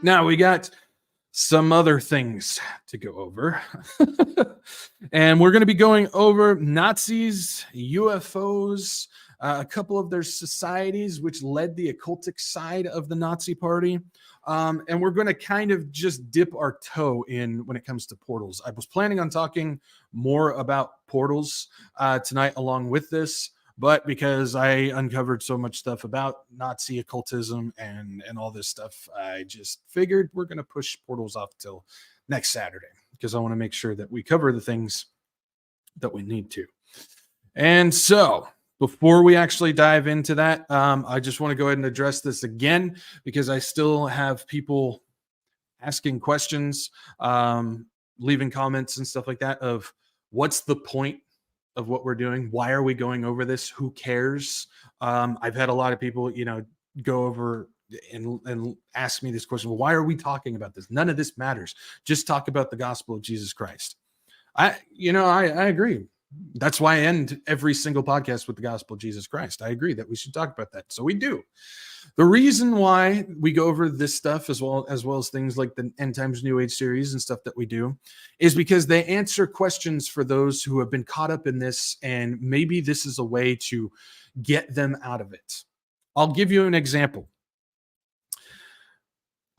Now we got some other things to go over. And we're going to be going over Nazis, UFOs, a couple of their societies which led the occultic side of the Nazi party. And we're going to kind of just dip our toe in when it comes to portals. I was planning on talking more about portals tonight along with this, but because I uncovered so much stuff about Nazi occultism and all this stuff, I just figured we're going to push portals off till next Saturday because I want to make sure that we cover the things that we need to. And so before we actually dive into that, I just want to go ahead and address this again because I still have people asking questions, leaving comments and stuff like that of what's the point of what we're doing? Why are we going over this? Who cares? I've had a lot of people, go over and ask me this question. Well, why are we talking about this? None of this matters. Just talk about the gospel of Jesus Christ. I agree. That's why I end every single podcast with the gospel of Jesus Christ. I agree that we should talk about that. So we do. The reason why we go over this stuff as well as things like the End Times New Age series and stuff that we do is because they answer questions for those who have been caught up in this, and maybe this is a way to get them out of it. I'll give you an example.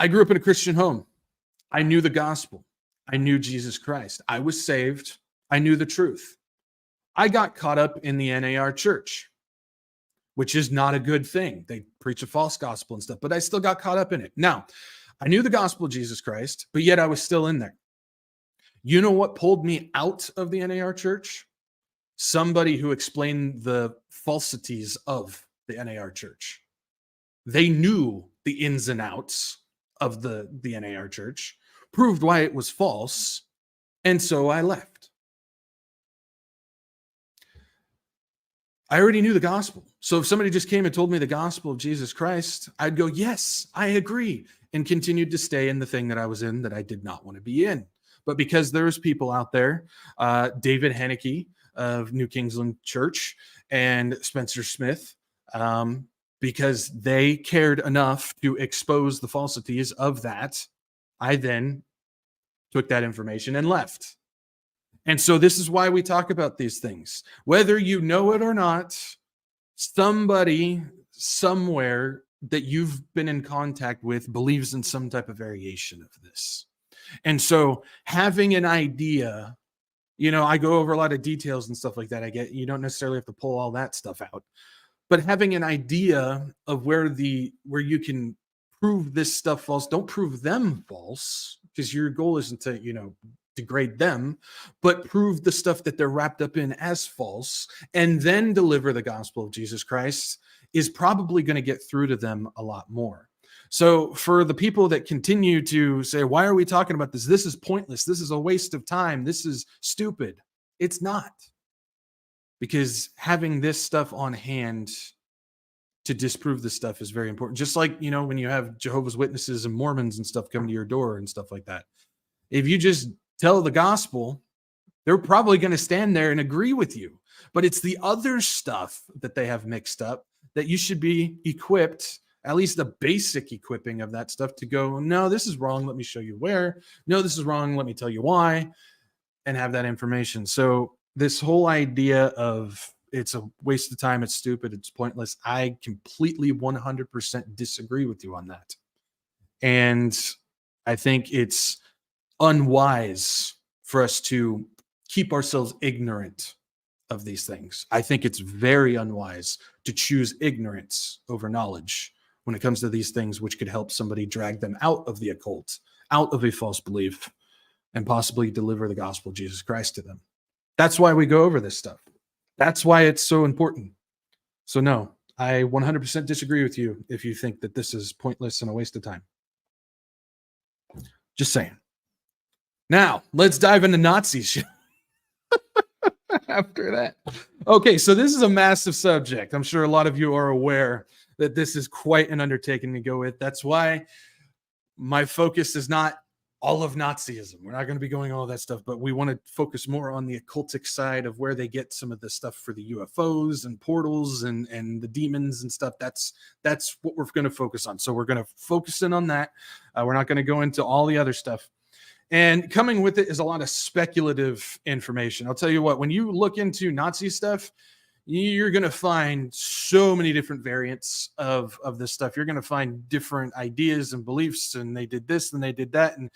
I grew up in a Christian home. I knew the gospel. I knew Jesus Christ. I was saved. I knew the truth. I got caught up in the NAR church, which is not a good thing. They preach a false gospel and stuff, but I still got caught up in it. Now, I knew the gospel of Jesus Christ, but yet I was still in there. You know what pulled me out of the NAR church? Somebody who explained the falsities of the NAR church. They knew the ins and outs of the NAR church, proved why it was false, and so I left. I already knew the gospel. So if somebody just came and told me the gospel of Jesus Christ, I'd go, yes, I agree, and continued to stay in the thing that I was in that I did not want to be in. But because there's people out there, David Henneke of New Kingsland Church and Spencer Smith, because they cared enough to expose the falsities of that, I then took that information and left. And so this is why we talk about these things. Whether you know it or not, somebody somewhere that you've been in contact with believes in some type of variation of this. And so having an idea, I go over a lot of details and stuff like that. You don't necessarily have to pull all that stuff out, but having an idea of where you can prove this stuff false, don't prove them false, because your goal isn't to, degrade them, but prove the stuff that they're wrapped up in as false, and then deliver the gospel of Jesus Christ is probably going to get through to them a lot more. So for the people that continue to say, why are we talking about this? This is pointless. This is a waste of time. This is stupid. It's not. Because having this stuff on hand to disprove this stuff is very important. Just like, when you have Jehovah's Witnesses and Mormons and stuff come to your door and stuff like that. If you just tell the gospel, they're probably going to stand there and agree with you. But it's the other stuff that they have mixed up that you should be equipped, at least the basic equipping of that stuff, to go, no, this is wrong. Let me show you where. No, this is wrong. Let me tell you why, and have that information. So this whole idea of it's a waste of time, it's stupid, it's pointless, I completely 100% disagree with you on that. And I think it's unwise for us to keep ourselves ignorant of these things. I think it's very unwise to choose ignorance over knowledge when it comes to these things, which could help somebody drag them out of the occult, out of a false belief, and possibly deliver the gospel of Jesus Christ to them. That's why we go over this stuff. That's why it's so important. So no, I 100% disagree with you if you think that this is pointless and a waste of time. Just saying. Now, let's dive into Nazis after that. Okay, so this is a massive subject. I'm sure a lot of you are aware that this is quite an undertaking to go with. That's why my focus is not all of Nazism. We're not going to be going all that stuff, but we want to focus more on the occultic side of where they get some of the stuff for the UFOs and portals and the demons and stuff. That's what we're going to focus on. So we're going to focus in on that. We're not going to go into all the other stuff. And coming with it is a lot of speculative information. I'll tell you what, when you look into Nazi stuff, you're going to find so many different variants of this stuff. You're going to find different ideas and beliefs, and they did this and they did that. And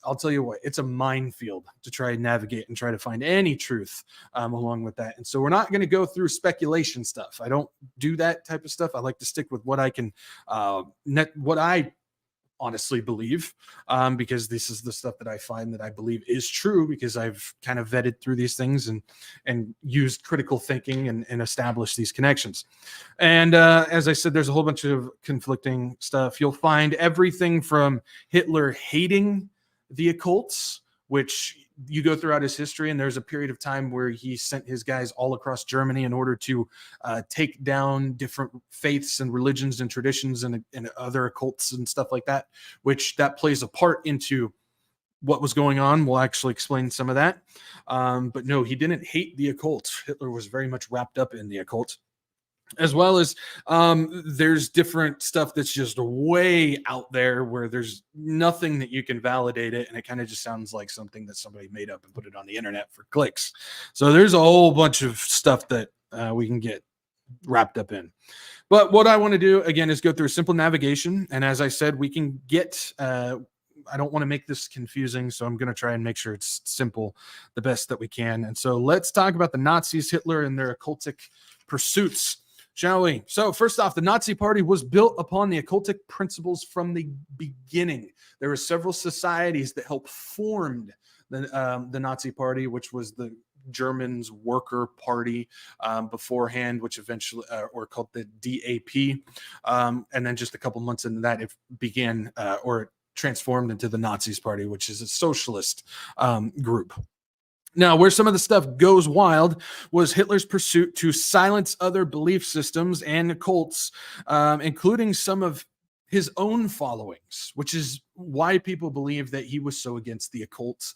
I'll tell you what, it's a minefield to try and navigate and try to find any truth along with that. And so we're not going to go through speculation stuff. I don't do that type of stuff. I like to stick with what I can, what I honestly believe, because this is the stuff that I find that I believe is true, because I've kind of vetted through these things and used critical thinking and established these connections. And as I said, there's a whole bunch of conflicting stuff. You'll find everything from Hitler hating the occults, which you go throughout his history, and there's a period of time where he sent his guys all across Germany in order to take down different faiths and religions and traditions and other occults and stuff like that, which that plays a part into what was going on. We'll actually explain some of that. But no, he didn't hate the occult. Hitler was very much wrapped up in the occult. As well as there's different stuff that's just way out there where there's nothing that you can validate it, and it kind of just sounds like something that somebody made up and put it on the internet for clicks. So there's a whole bunch of stuff that we can get wrapped up in. But what I want to do again is go through a simple navigation, and as I said, we can get I don't want to make this confusing, so I'm going to try and make sure it's simple the best that we can. And so let's talk about the Nazis, Hitler, and their occultic pursuits, shall we? So first off, the Nazi Party was built upon the occultic principles from the beginning. There were several societies that helped form the Nazi Party, which was the Germans' worker party beforehand, which eventually, or called the DAP. And then just a couple months into that, it began, or it transformed into the Nazis Party, which is a socialist group. Now, where some of the stuff goes wild was Hitler's pursuit to silence other belief systems and cults, including some of his own followings, which is why people believe that he was so against the occult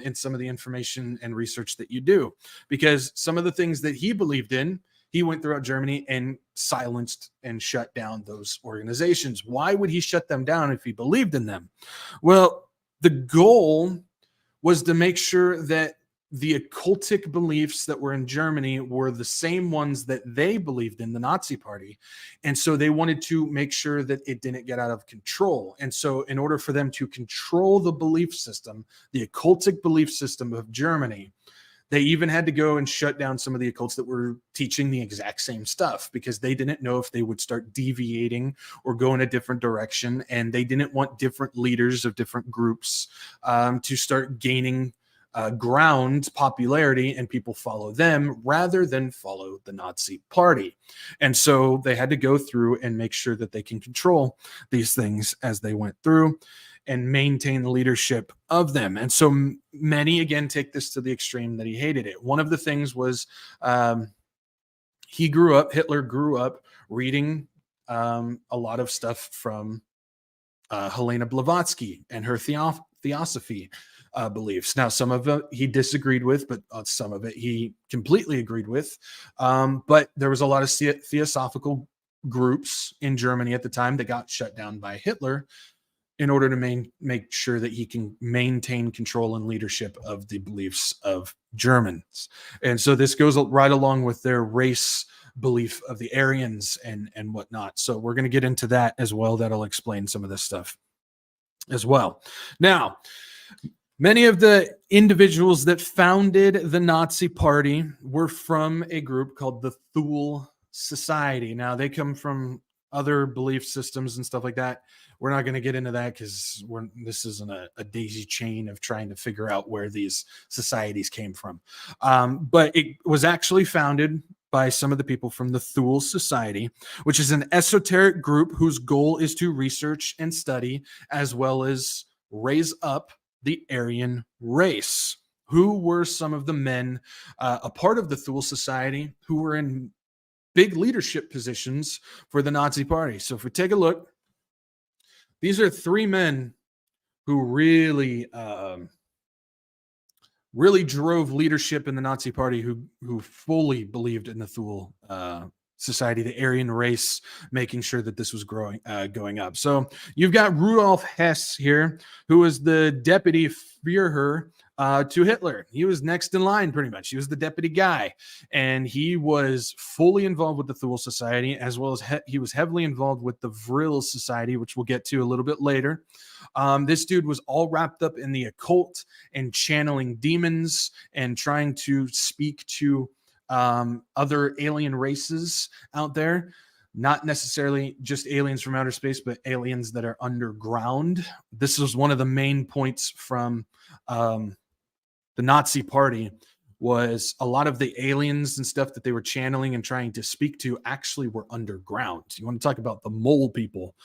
in some of the information and research that you do. Because some of the things that he believed in, he went throughout Germany and silenced and shut down those organizations. Why would he shut them down if he believed in them? Well, the goal was to make sure that the occultic beliefs that were in Germany were the same ones that they believed in, the Nazi Party. And so they wanted to make sure that it didn't get out of control. And so in order for them to control the belief system, the occultic belief system of Germany, they even had to go and shut down some of the occults that were teaching the exact same stuff, because they didn't know if they would start deviating or go in a different direction. And they didn't want different leaders of different groups to start gaining ground popularity and people follow them rather than follow the Nazi Party. And so they had to go through and make sure that they can control these things as they went through and maintain the leadership of them. And so many, again, take this to the extreme that he hated it. One of the things was Hitler grew up reading a lot of stuff from Helena Blavatsky and her Theosophy beliefs. Now, some of it he disagreed with, but some of it he completely agreed with. But there was a lot of theosophical groups in Germany at the time that got shut down by Hitler in order to make sure that he can maintain control and leadership of the beliefs of Germans. And so this goes right along with their race belief of the Aryans and whatnot. So we're going to get into that as well. That'll explain some of this stuff as well. Now, many of the individuals that founded the Nazi Party were from a group called the Thule Society. Now, they come from other belief systems and stuff like that. We're not going to get into that because this isn't a daisy chain of trying to figure out where these societies came from. But it was actually founded by some of the people from the Thule Society, which is an esoteric group whose goal is to research and study as well as raise up the Aryan race. Who were some of the men a part of the Thule Society who were in big leadership positions for the Nazi Party? So if we take a look, these are three men who really drove leadership in the Nazi Party, who fully believed in the Thule society, the Aryan race, making sure that this was going up. So you've got Rudolf Hess here, who was the deputy Führer to Hitler. He was next in line, pretty much. He was the deputy guy, and he was fully involved with the Thule Society, as well as he was heavily involved with the Vril Society, which we'll get to a little bit later. This dude was all wrapped up in the occult and channeling demons and trying to speak to other alien races out there, not necessarily just aliens from outer space, but aliens that are underground. This was one of the main points from the Nazi Party, was a lot of the aliens and stuff that they were channeling and trying to speak to actually were underground. You want to talk about the mole people?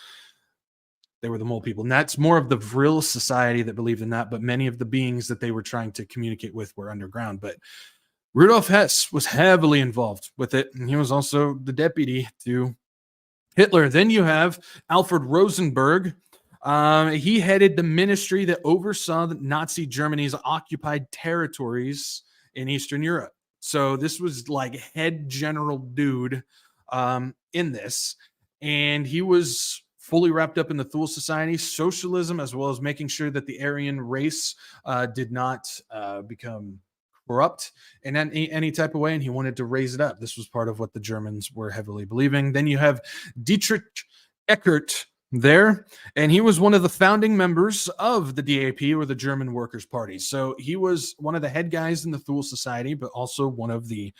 They were the mole people. And that's more of the Vril society that believed in that, but many of the beings that they were trying to communicate with were underground. But Rudolf Hess was heavily involved with it, and he was also the deputy to Hitler. Then you have Alfred Rosenberg. He headed the ministry that oversaw the Nazi Germany's occupied territories in Eastern Europe. So this was like head general dude in this, and he was fully wrapped up in the Thule Society, socialism, as well as making sure that the Aryan race did not become corrupt in any type of way, and he wanted to raise it up. This was part of what the Germans were heavily believing. Then you have Dietrich Eckhart there, and he was one of the founding members of the DAP, or the German Workers' Party. So he was one of the head guys in the Thule Society, but also one of the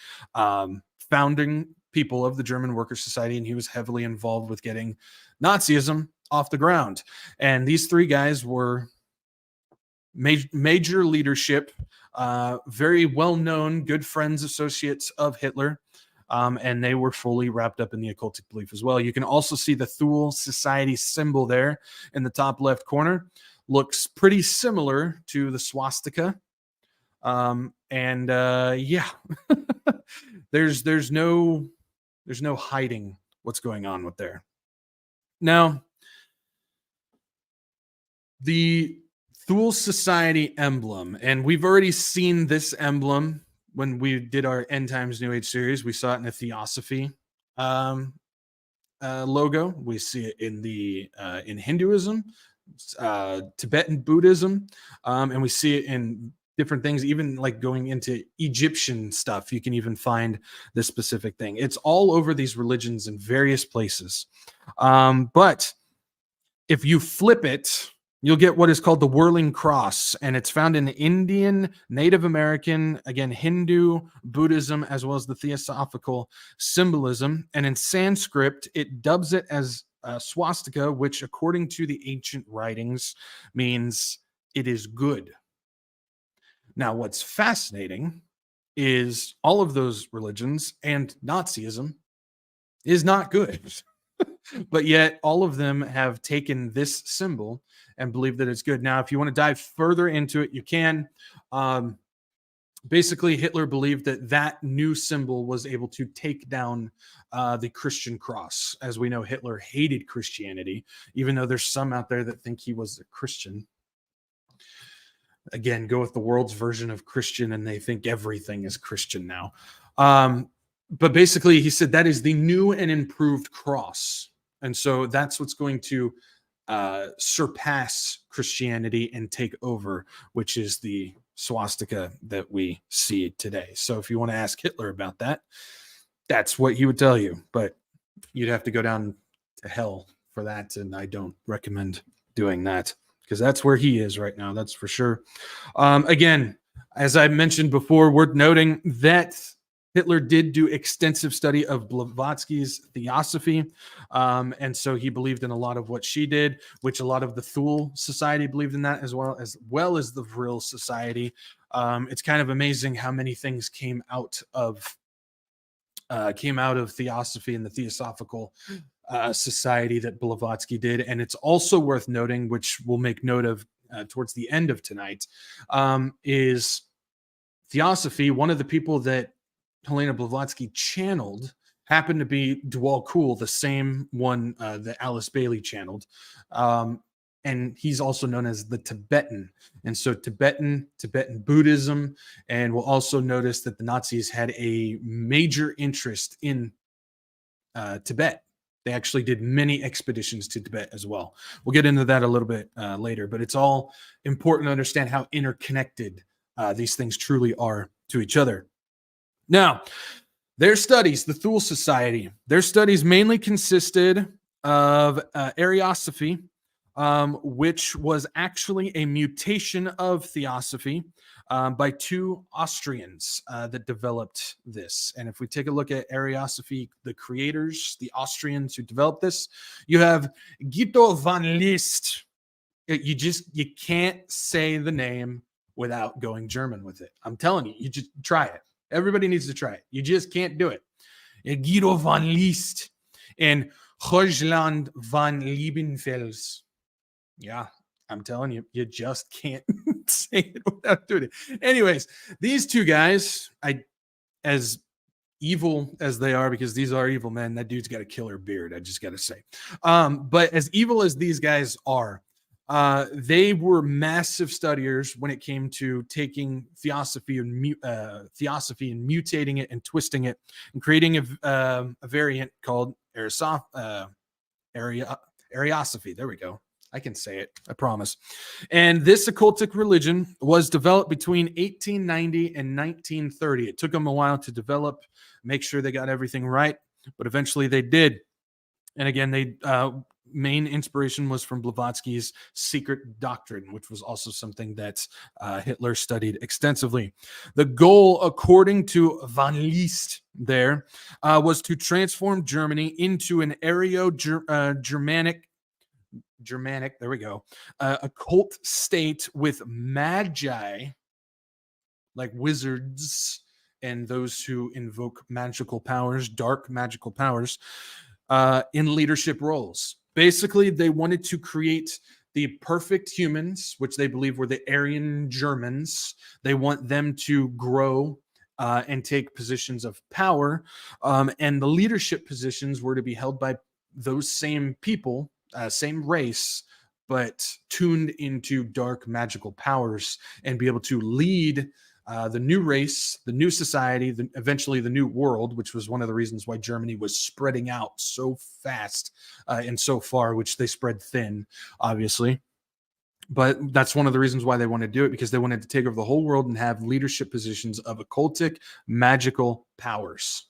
founding people of the German Workers' Society, and he was heavily involved with getting Nazism off the ground. And these three guys were major leadership, very well-known, good friends, associates of Hitler, and they were fully wrapped up in the occultic belief as well. You can also see the Thule Society symbol there in the top left corner. Looks pretty similar to the swastika. Yeah, there's no hiding what's going on with there. Now, the Thule Society emblem, and we've already seen this emblem when we did our End Times New Age series. We saw it in the Theosophy logo. We see it in Hinduism, Tibetan Buddhism, and we see it in different things, even like going into Egyptian stuff. You can even find this specific thing. It's all over these religions in various places. But if you flip it, you'll get what is called the whirling cross, and it's found in Indian, Native American, again, Hindu, Buddhism, as well as the Theosophical symbolism. And in Sanskrit, it dubs it as swastika, which, according to the ancient writings, means it is good. Now, what's fascinating is all of those religions and Nazism is not good. But yet all of them have taken this symbol and believe that it's good. Now, if you want to dive further into it, you can. Basically, Hitler believed that new symbol was able to take down the Christian cross. As we know, Hitler hated Christianity, even though there's some out there that think he was a Christian. Again, go with the world's version of Christian, and they think everything is Christian now. But basically, he said that is the new and improved cross. And so that's what's going to surpass Christianity and take over, which is the swastika that we see today. So if you want to ask Hitler about that, that's what he would tell you. But you'd have to go down to hell for that, and I don't recommend doing that, because that's where he is right now. That's for sure. Again, as I mentioned before, worth noting that Hitler did do extensive study of Blavatsky's Theosophy, and so he believed in a lot of what she did, which a lot of the Thule Society believed in that, as well as the Vril Society. It's kind of amazing how many things came out of Theosophy and the Theosophical society that Blavatsky did. And it's also worth noting, which we'll make note of towards the end of tonight, is Theosophy. One of the people that Helena Blavatsky channeled happened to be Dwal Kul, the same one that Alice Bailey channeled. and he's also known as the Tibetan. And so Tibetan Buddhism, and we'll also notice that the Nazis had a major interest in Tibet. They actually did many expeditions to Tibet as well. We'll get into that a little bit later, but it's all important to understand how interconnected these things truly are to each other. Now, their studies, the Thule Society, their studies mainly consisted of Ariosophy, which was actually a mutation of Theosophy by two Austrians that developed this. And if we take a look at Ariosophy, the creators, the Austrians who developed this, you have Guido van List. You can't say the name without going German with it. I'm telling you, you just try it. Everybody needs to try it. You just can't do it. Guido van List and Hoijland van Liebenfels. Yeah, I'm telling you, you just can't say it without doing it. Anyways, these two guys, as evil as they are, because these are evil men, that dude's got a killer beard, I just got to say. But as evil as these guys are, they were massive studiers when it came to taking theosophy and mutating it and twisting it and creating a variant called Ariosophy. There we go. I can say it, I promise. And this occultic religion was developed between 1890 and 1930. It took them a while to develop, make sure they got everything right, but eventually they did. And again, they main inspiration was from Blavatsky's secret doctrine, which was also something that Hitler studied extensively. The goal, according to Van List there, was to transform Germany into an Germanic, there we go, occult state with magi, like wizards and those who invoke magical powers, dark magical powers, in leadership roles. Basically, they wanted to create the perfect humans, which they believe were the Aryan Germans. They want them to grow and take positions of power. And the leadership positions were to be held by those same people, same race, but tuned into dark magical powers and be able to lead the new race, the new society, eventually the new world, which was one of the reasons why Germany was spreading out so fast and so far, which they spread thin, obviously. But that's one of the reasons why they wanted to do it, because they wanted to take over the whole world and have leadership positions of occultic magical powers.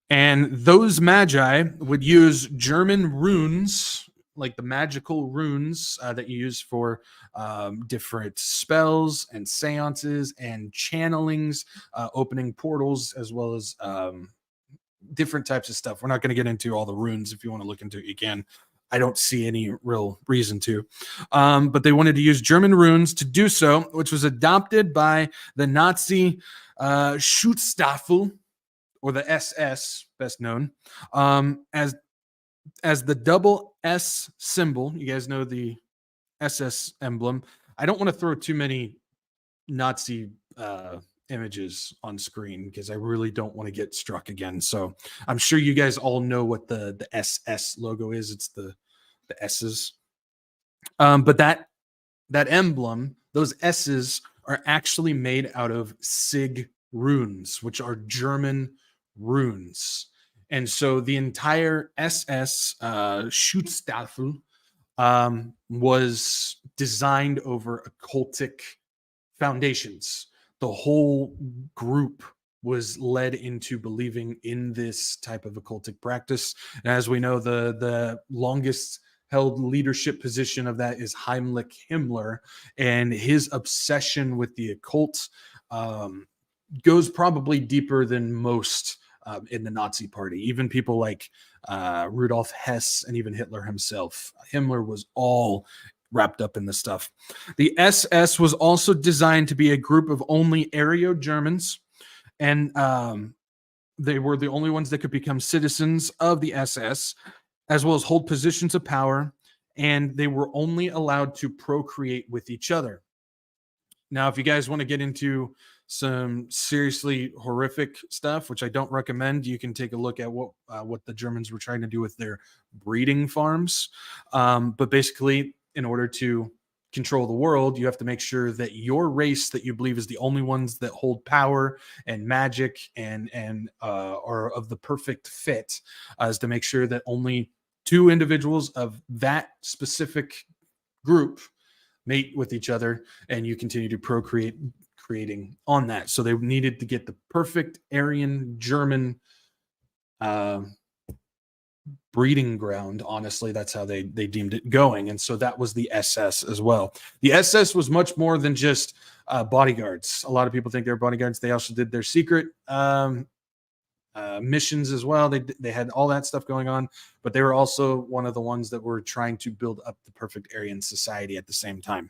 And those magi would use German runes, like the magical runes that you use for different spells and seances and channelings, opening portals, as well as different types of stuff. We're not going to get into all the runes. If you want to look into it, you can. I don't see any real reason to. But they wanted to use German runes to do so, which was adopted by the Nazi Schutzstaffel, or the SS, best known, as the double S symbol. You guys know the SS emblem. I don't want to throw too many Nazi images on screen because I really don't want to get struck again. So I'm sure you guys all know what the SS logo is. It's the S's. But that emblem, those S's, are actually made out of Sig runes, which are German runes. And so the entire SS Schutzstaffel was designed over occultic foundations. The whole group was led into believing in this type of occultic practice. And as we know, the longest held leadership position of that is Heimlich Himmler, and his obsession with the occult goes probably deeper than most in the Nazi party. Even people like Rudolf Hess and even Hitler himself. Himmler was all wrapped up in this stuff. The SS was also designed to be a group of only Aryo-Germans, and they were the only ones that could become citizens of the SS, as well as hold positions of power, and they were only allowed to procreate with each other. Now, if you guys want to get into some seriously horrific stuff, which I don't recommend, you can take a look at what the Germans were trying to do with their breeding farms. But basically, in order to control the world, you have to make sure that your race that you believe is the only ones that hold power and magic and are of the perfect fit, is to make sure that only 2 individuals of that specific group mate with each other, and you continue to procreate, creating on that. So they needed to get the perfect Aryan German breeding ground. Honestly, that's how they deemed it going. And so that was the SS as well. The SS was much more than just bodyguards. A lot of people think they're bodyguards. They also did their secret missions as well. They had all that stuff going on, but they were also one of the ones that were trying to build up the perfect Aryan society at the same time.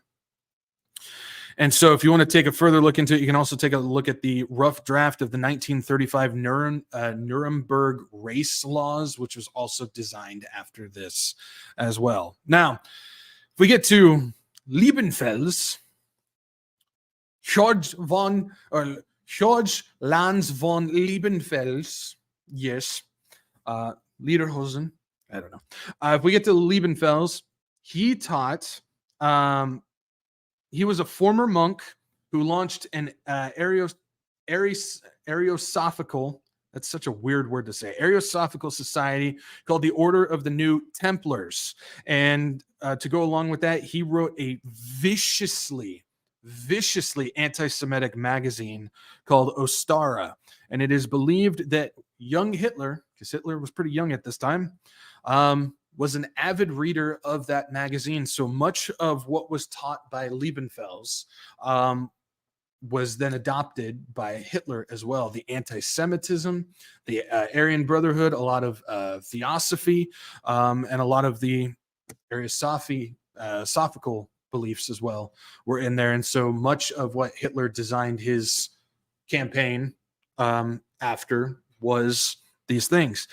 And so if you want to take a further look into it, you can also take a look at the rough draft of the 1935 Nuremberg race laws, which was also designed after this as well. Now, if we get to Liebenfels, George Lanz von Liebenfels, yes, Lederhosen, I don't know. If we get to Liebenfels, he taught... he was a former monk who launched an Ariosophical, that's such a weird word to say, Ariosophical society called the Order of the New Templars. And to go along with that, he wrote a viciously anti-Semitic magazine called Ostara. And it is believed that young Hitler, because Hitler was pretty young at this time, was an avid reader of that magazine. So much of what was taught by Liebenfels was then adopted by Hitler as well. The anti-Semitism, the Aryan Brotherhood, a lot of theosophy, and a lot of the Ariosophy, sophical beliefs as well were in there. And so much of what Hitler designed his campaign after was these things.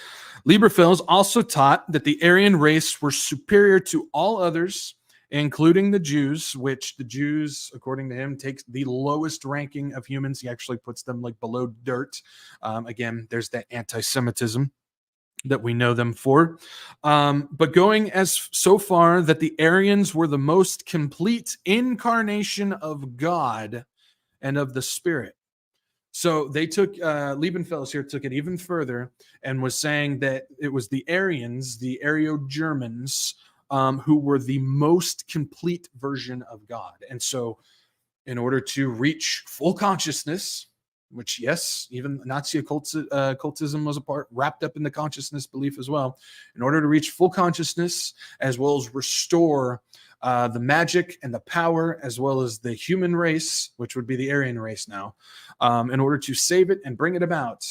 Liebenfels also taught that the Aryan race were superior to all others, including the Jews, which the Jews, according to him, takes the lowest ranking of humans. He actually puts them like below dirt. Again, there's that anti-Semitism that we know them for. But going as so far that the Aryans were the most complete incarnation of God and of the Spirit. So they took, Liebenfels here took it even further and was saying that it was the Aryans, the Aryo-Germans, who were the most complete version of God. And so in order to reach full consciousness, which, yes, even Nazi occultism was wrapped up in the consciousness belief as well. In order to reach full consciousness, as well as restore the magic and the power, as well as the human race, which would be the Aryan race now, in order to save it and bring it about,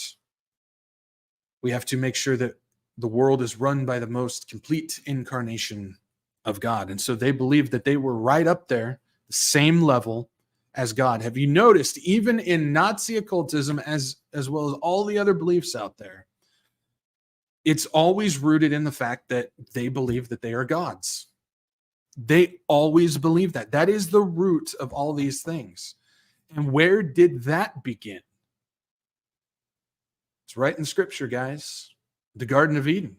we have to make sure that the world is run by the most complete incarnation of God. And so they believed that they were right up there, the same level as God. Have you noticed, even in Nazi occultism, as well as all the other beliefs out there, it's always rooted in the fact that they believe that they are gods. They always believe that. That is the root of all these things. And where did that begin? It's right in Scripture, guys. The Garden of Eden,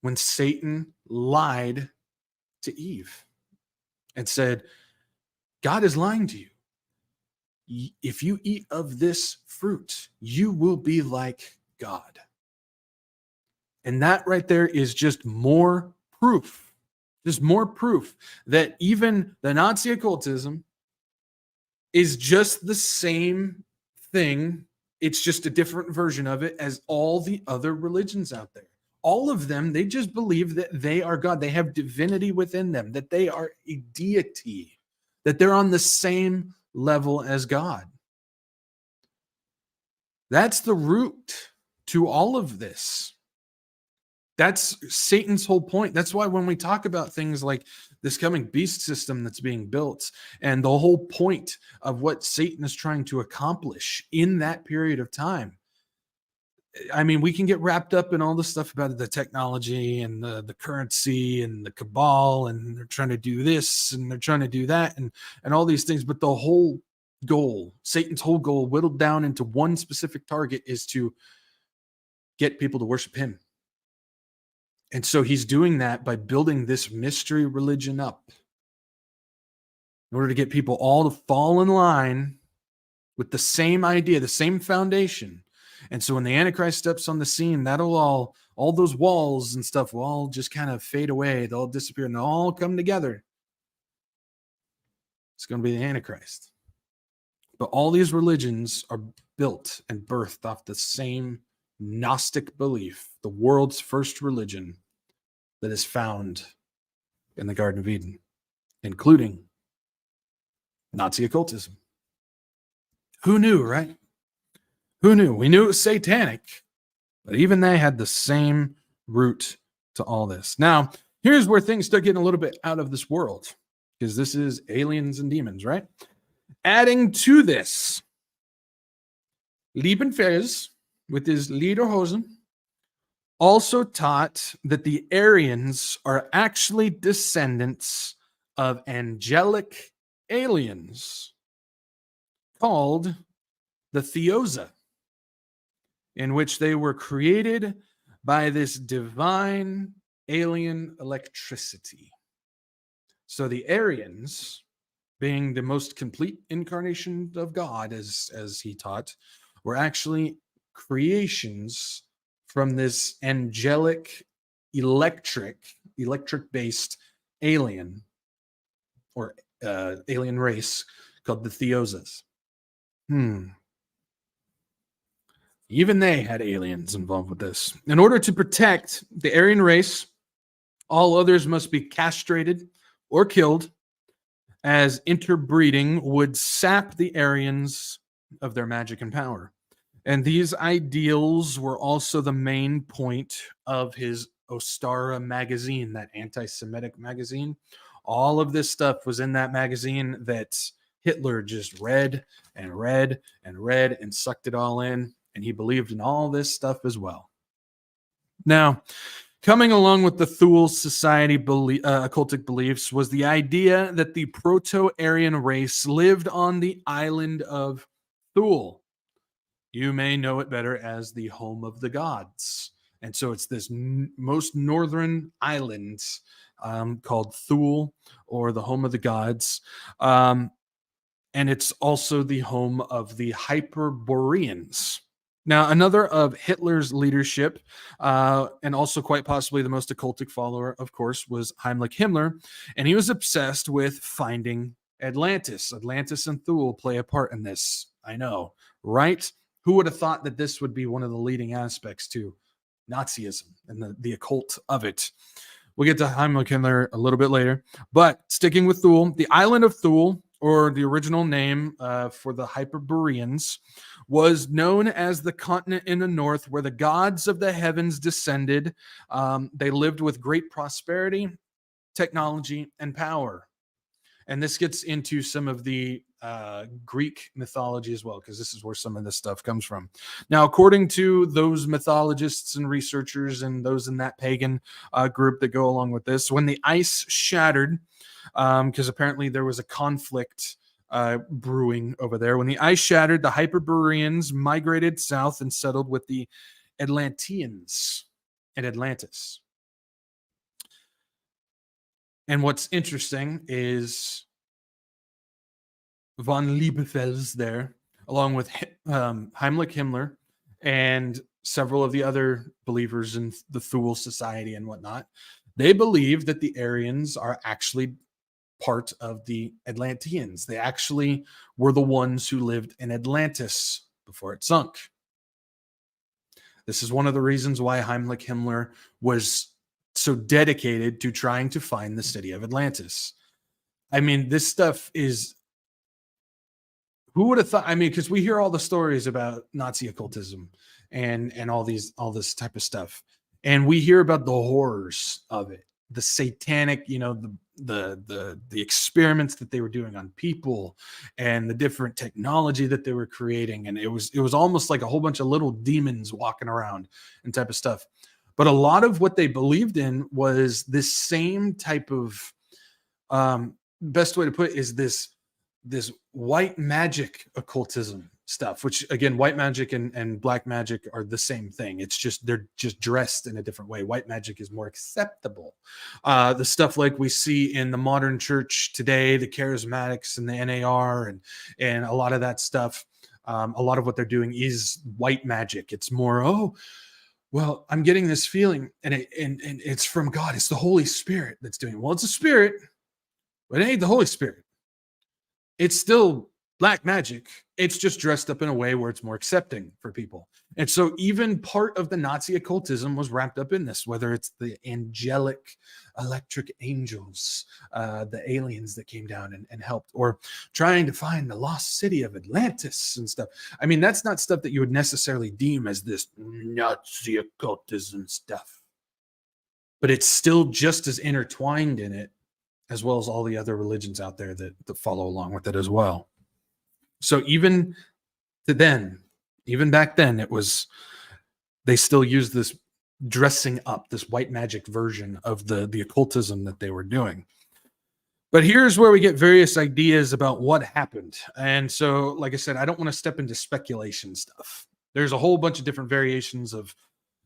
when Satan lied to Eve and said, God is lying to you. If you eat of this fruit, you will be like God. And that right there is just more proof. There's more proof that even the Nazi occultism is just the same thing. It's just a different version of it as all the other religions out there. All of them, they just believe that they are God. They have divinity within them, that they are a deity, that they're on the same level as God. That's the root to all of this. That's Satan's whole point. That's why when we talk about things like this coming beast system that's being built and the whole point of what Satan is trying to accomplish in that period of time, I mean, we can get wrapped up in all this stuff about the technology and the currency and the cabal, and they're trying to do this and they're trying to do that and all these things. But the whole goal, Satan's whole goal, whittled down into one specific target, is to get people to worship him. And so he's doing that by building this mystery religion up in order to get people all to fall in line with the same idea, the same foundation. And so when the Antichrist steps on the scene, that'll all those walls and stuff will all just kind of fade away. They'll disappear and they'll all come together. It's going to be the Antichrist. But all these religions are built and birthed off the same Gnostic belief, the world's first religion that is found in the Garden of Eden, including Nazi occultism. Who knew, right? Who knew? We knew it was satanic, but even they had the same root to all this. Now, here's where things start getting a little bit out of this world, because this is aliens and demons, right? Adding to this, Liebenfels, with his Lederhosen, also taught that the Aryans are actually descendants of angelic aliens called the Theosa, in which they were created by this divine alien electricity. So the Aryans, being the most complete incarnation of God, as he taught, were actually creations from this angelic, electric-based alien or alien race called the Theosas. Even they had aliens involved with this. In order to protect the Aryan race, all others must be castrated or killed, as interbreeding would sap the Aryans of their magic and power. And these ideals were also the main point of his Ostara magazine, that anti-Semitic magazine. All of this stuff was in that magazine that Hitler just read and read and read and sucked it all in. And he believed in all this stuff as well. Now, coming along with the Thule Society occultic beliefs was the idea that the Proto-Aryan race lived on the island of Thule. You may know it better as the home of the gods. And so it's this most northern island called Thule, or the home of the gods. And it's also the home of the Hyperboreans. Now, another of Hitler's leadership, and also quite possibly the most occultic follower, of course, was Heinrich Himmler, and he was obsessed with finding Atlantis. Atlantis and Thule play a part in this. I know, right? Who would have thought that this would be one of the leading aspects to Nazism and the occult of it? We'll get to Heinrich Himmler a little bit later, but sticking with Thule, the island of Thule, or the original name for the Hyperboreans, was known as the continent in the north where the gods of the heavens descended. They lived with great prosperity, technology, and power. And this gets into some of the Greek mythology as well, because this is where some of this stuff comes from. Now, according to those mythologists and researchers and those in that pagan group that go along with this, when the ice shattered, because apparently there was a conflict brewing over there. When the ice shattered, the Hyperboreans migrated south and settled with the Atlanteans in Atlantis. And what's interesting is von Liebefels there, along with Heinrich Himmler and several of the other believers in the Thule Society and whatnot, they believe that the Aryans are actually part of the Atlanteans. They actually were the ones who lived in Atlantis before it sunk. This is one of the reasons why Heinrich Himmler was so dedicated to trying to find the city of Atlantis. I mean, this stuff is, who would have thought? I mean, because we hear all the stories about Nazi occultism and all this type of stuff, and we hear about the horrors of it, the satanic, the experiments that they were doing on people and the different technology that they were creating, and it was almost like a whole bunch of little demons walking around and type of stuff. But a lot of what they believed in was this same type of, best way to put it is this white magic occultism stuff, which again, white magic and black magic are the same thing. It's just they're just dressed in a different way. White magic is more acceptable. The stuff like we see in the modern church today, the charismatics and the NAR and a lot of that stuff, a lot of what they're doing is white magic. It's more, oh, well, I'm getting this feeling, and it's from God. It's the Holy Spirit that's doing it. Well, it's a spirit, but it ain't the Holy Spirit. It's still black magic. It's just dressed up in a way where it's more accepting for people. And so even part of the Nazi occultism was wrapped up in this, whether it's the angelic electric angels, the aliens that came down and helped, or trying to find the lost city of Atlantis and stuff. I mean, that's not stuff that you would necessarily deem as this Nazi occultism stuff. But it's still just as intertwined in it, as well as all the other religions out there that follow along with it as well. So even back then, it was, they still used this dressing up, this white magic version of the occultism that they were doing. But here's where we get various ideas about what happened. And so, like I said, I don't want to step into speculation stuff. There's a whole bunch of different variations of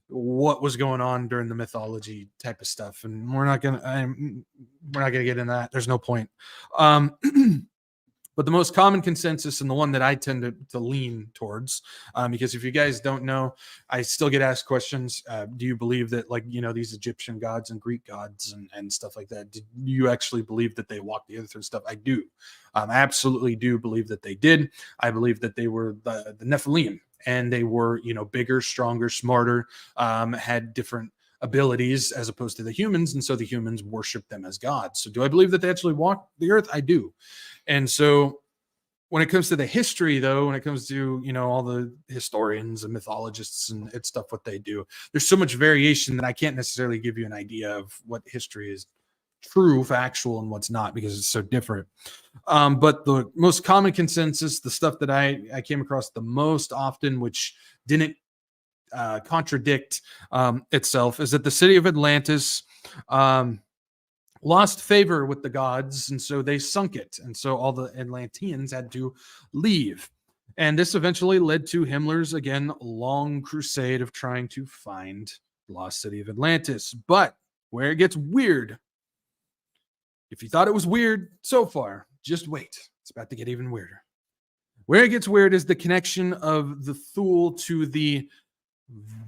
what was going on during the mythology type of stuff, and we're not gonna get into that. There's no point. But the most common consensus, and the one that I tend to lean towards, because if you guys don't know, I still get asked questions. Do you believe that, like, these Egyptian gods and Greek gods and stuff like that, did you actually believe that they walked the earth and stuff? I do. I absolutely do believe that they did. I believe that they were the Nephilim, and they were, bigger, stronger, smarter, had different abilities as opposed to the humans, and so the humans worship them as gods. So do I believe that they actually walked the earth? I do. And so when it comes to the history, though, when it comes to all the historians and mythologists and it's stuff what they do, there's so much variation that I can't necessarily give you an idea of what history is true, factual, and what's not, because it's so different. But the most common consensus, the stuff that I came across the most often, which didn't contradict itself, is that the city of Atlantis lost favor with the gods, and so they sunk it, and so all the Atlanteans had to leave. And this eventually led to Himmler's, again, long crusade of trying to find the lost city of Atlantis. But where it gets weird, if you thought it was weird so far, just wait. It's about to get even weirder. Where it gets weird is the connection of the Thule to the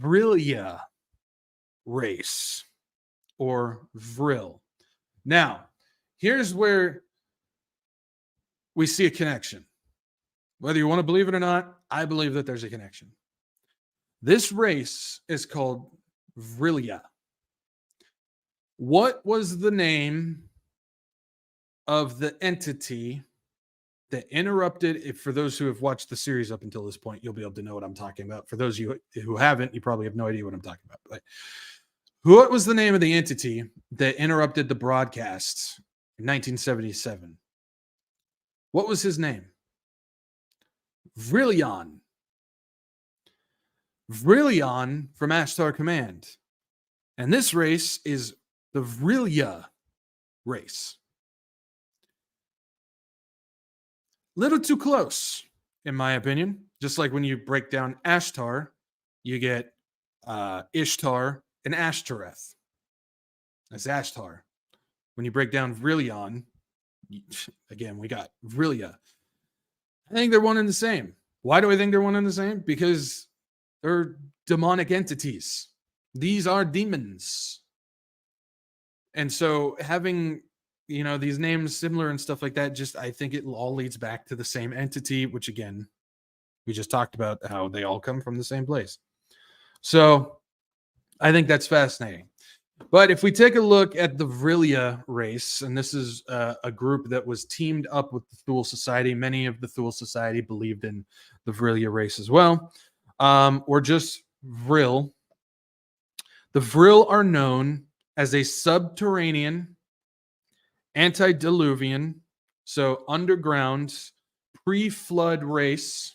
Vrilia race, or Vril. Now, here's where we see a connection. Whether you want to believe it or not, I believe that there's a connection. This race is called Vrilia. What was the name of the entity that interrupted? For those who have watched the series up until this point, you'll be able to know what I'm talking about. For those of you who haven't, you probably have no idea what I'm talking about. But what was the name of the entity that interrupted the broadcast in 1977? What was his name? Vrilion. Vrilion from Ashtar Command. And this race is the Vrilia race. Little too close, in my opinion. Just like when you break down Ashtar, you get Ishtar and Ashtoreth. That's Ashtar. When you break down Vrilion, again, we got Vrilia. I think they're one and the same. Why do I think they're one and the same? Because they're demonic entities. These are demons. And so having, these names similar and stuff like that, just, I think it all leads back to the same entity, which, again, we just talked about how they all come from the same place. So I think that's fascinating. But if we take a look at the Vrilia race, and this is a group that was teamed up with the Thule Society. Many of the Thule Society believed in the Vrilia race as well, or just Vril. The Vril are known as a subterranean, antediluvian, so underground, pre-flood race.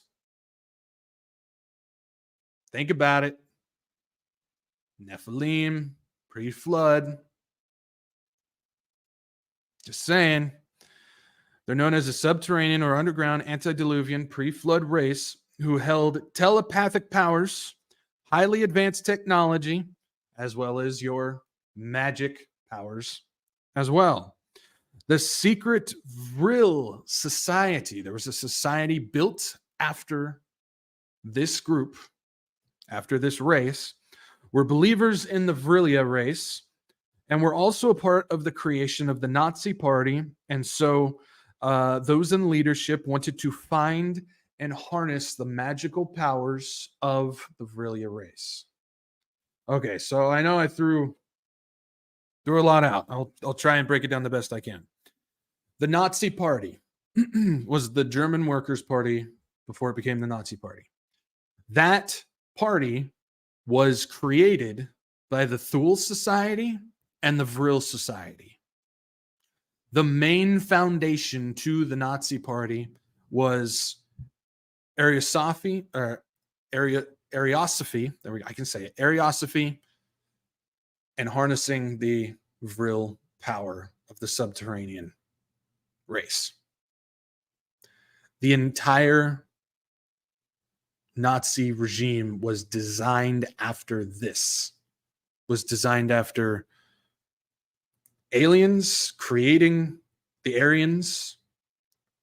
Think about it. Nephilim, pre-flood. Just saying. They're known as a subterranean or underground antediluvian pre-flood race who held telepathic powers, highly advanced technology, as well as your magic powers as well. The secret Vril society. There was a society built after this group, after this race, were believers in the Vrilia race, and were also a part of the creation of the Nazi Party. And so those in leadership wanted to find and harness the magical powers of the Vrilia race. Okay, so I know I threw a lot out. I'll try and break it down the best I can. The Nazi Party was the German Workers' Party before it became the Nazi Party. That party was created by the Thule Society and the Vril Society. The main foundation to the Nazi Party was Ariosophy, Ariosophy. There we go. I can say it. Ariosophy, and harnessing the Vril power of the subterranean race. The entire Nazi regime was designed after this. Was designed after aliens creating the Aryans,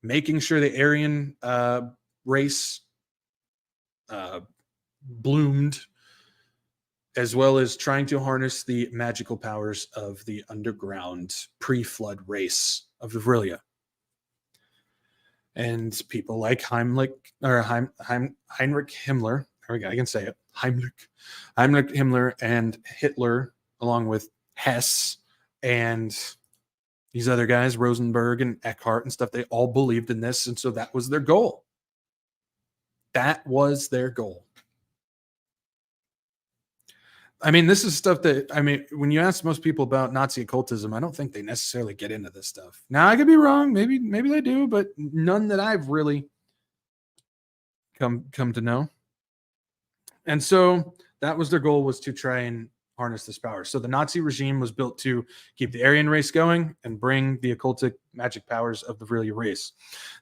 making sure the Aryan race bloomed, as well as trying to harness the magical powers of the underground pre-flood race of the Vrilia. And people like Heinrich Himmler, there we go, I can say it, Heinrich Himmler and Hitler, along with Hess and these other guys, Rosenberg and Eckhart and stuff, they all believed in this. And so that was their goal. That was their goal. I mean, this is stuff that, I mean, when you ask most people about Nazi occultism, I don't think they necessarily get into this stuff. Now, I could be wrong. Maybe they do, but none that I've really come to know. And so that was their goal, was to try and harness this power. So the Nazi regime was built to keep the Aryan race going and bring the occultic magic powers of the Vrilia race.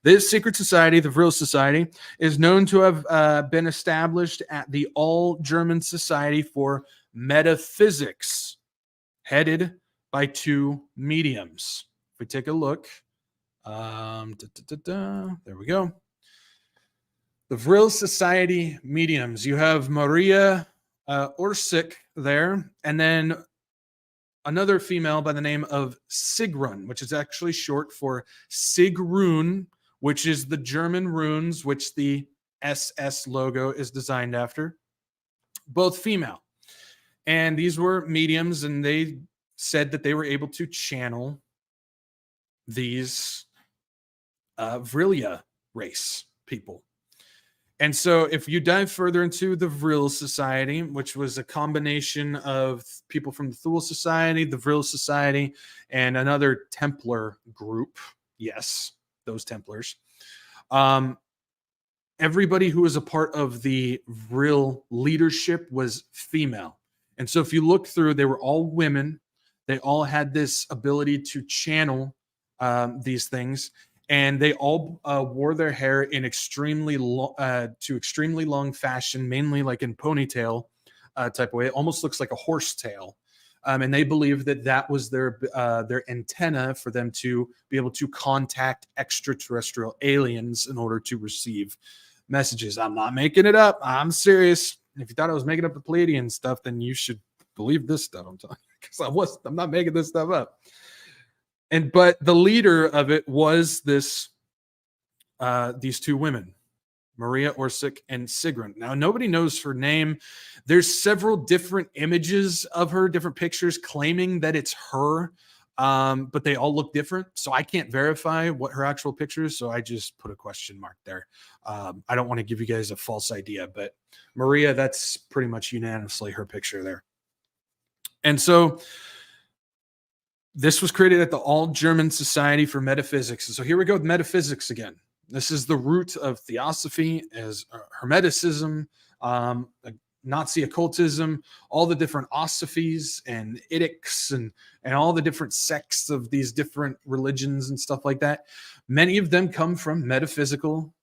This secret society, the Vril Society, is known to have been established at the All-German Society for Metaphysics, headed by two mediums. If we take a look, there we go. The Vril Society mediums. You have Maria Orsic there, and then another female by the name of Sigrun, which is actually short for Sigrun, which is the German runes, which the SS logo is designed after. Both female. And these were mediums, and they said that they were able to channel these Vrilia race people. And so if you dive further into the Vril Society, which was a combination of people from the Thule Society, the Vril Society, and another Templar group, yes, those Templars, everybody who was a part of the Vril leadership was female. And so if you look through, they were all women. They all had this ability to channel these things. And they all wore their hair in extremely long fashion, mainly like in ponytail type of way. It almost looks like a horse tail. And they believed that that was their antenna for them to be able to contact extraterrestrial aliens in order to receive messages. I'm not making it up. I'm serious. If you thought I was making up the Pleiadian stuff, then you should believe this stuff I'm talking, because I'm not making this stuff up. But the leader of it was these two women, Maria Orsic and Sigrun. Now, nobody knows her name. There's several different images of her, different pictures claiming that it's her, but they all look different. So I can't verify what her actual picture is. So I just put a question mark there. I don't want to give you guys a false idea, but Maria, that's pretty much unanimously her picture there. And so this was created at the All-German Society for Metaphysics. And so here we go with metaphysics again. This is the root of theosophy, as Hermeticism, Nazi occultism, all the different osophies and idics and all the different sects of these different religions and stuff like that. Many of them come from metaphysical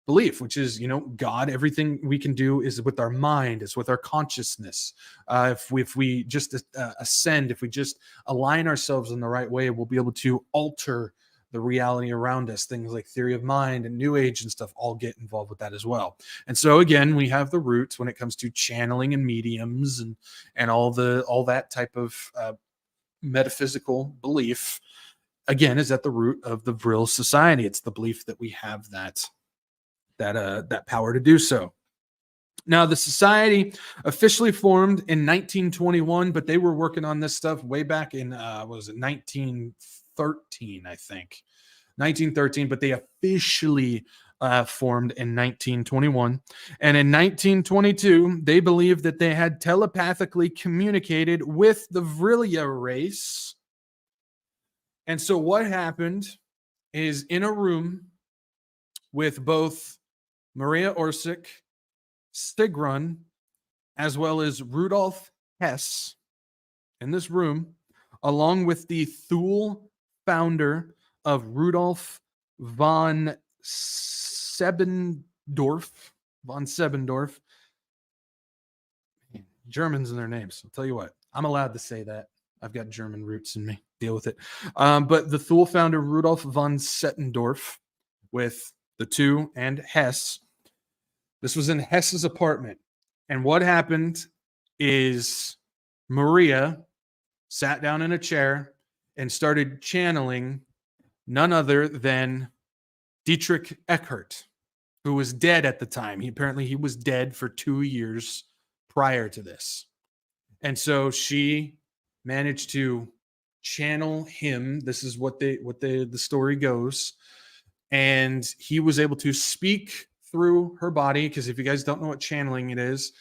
belief, which is, God, everything we can do is with our mind, it's with our consciousness. If we just ascend, if we just align ourselves in the right way, we'll be able to alter the reality around us. Things like theory of mind and New Age and stuff all get involved with that as well. And so again, we have the roots when it comes to channeling and mediums and all that type of metaphysical belief. Again, is at the root of the Vril society. It's the belief that we have that power to do so. Now, the society officially formed in 1921, but they were working on this stuff way back in, 1913, I think. 1913, but they officially formed in 1921. And in 1922, they believed that they had telepathically communicated with the Vrilia race. And so what happened is, in a room with both Maria Orsic, Sigrun, as well as Rudolf Hess in this room, along with the Thule founder of Rudolf von Sebendorf. Germans in their names. I'll tell you what, I'm allowed to say that. I've got German roots in me. Deal with it. But the Thule founder, Rudolf von Settendorf, with the two and Hess. This was in Hess's apartment. And what happened is Maria sat down in a chair and started channeling none other than Dietrich Eckhart, who was dead at the time. He was dead for 2 years prior to this. And so she managed to channel him. This is what the story goes. And he was able to speak through her body, because if you guys don't know what channeling is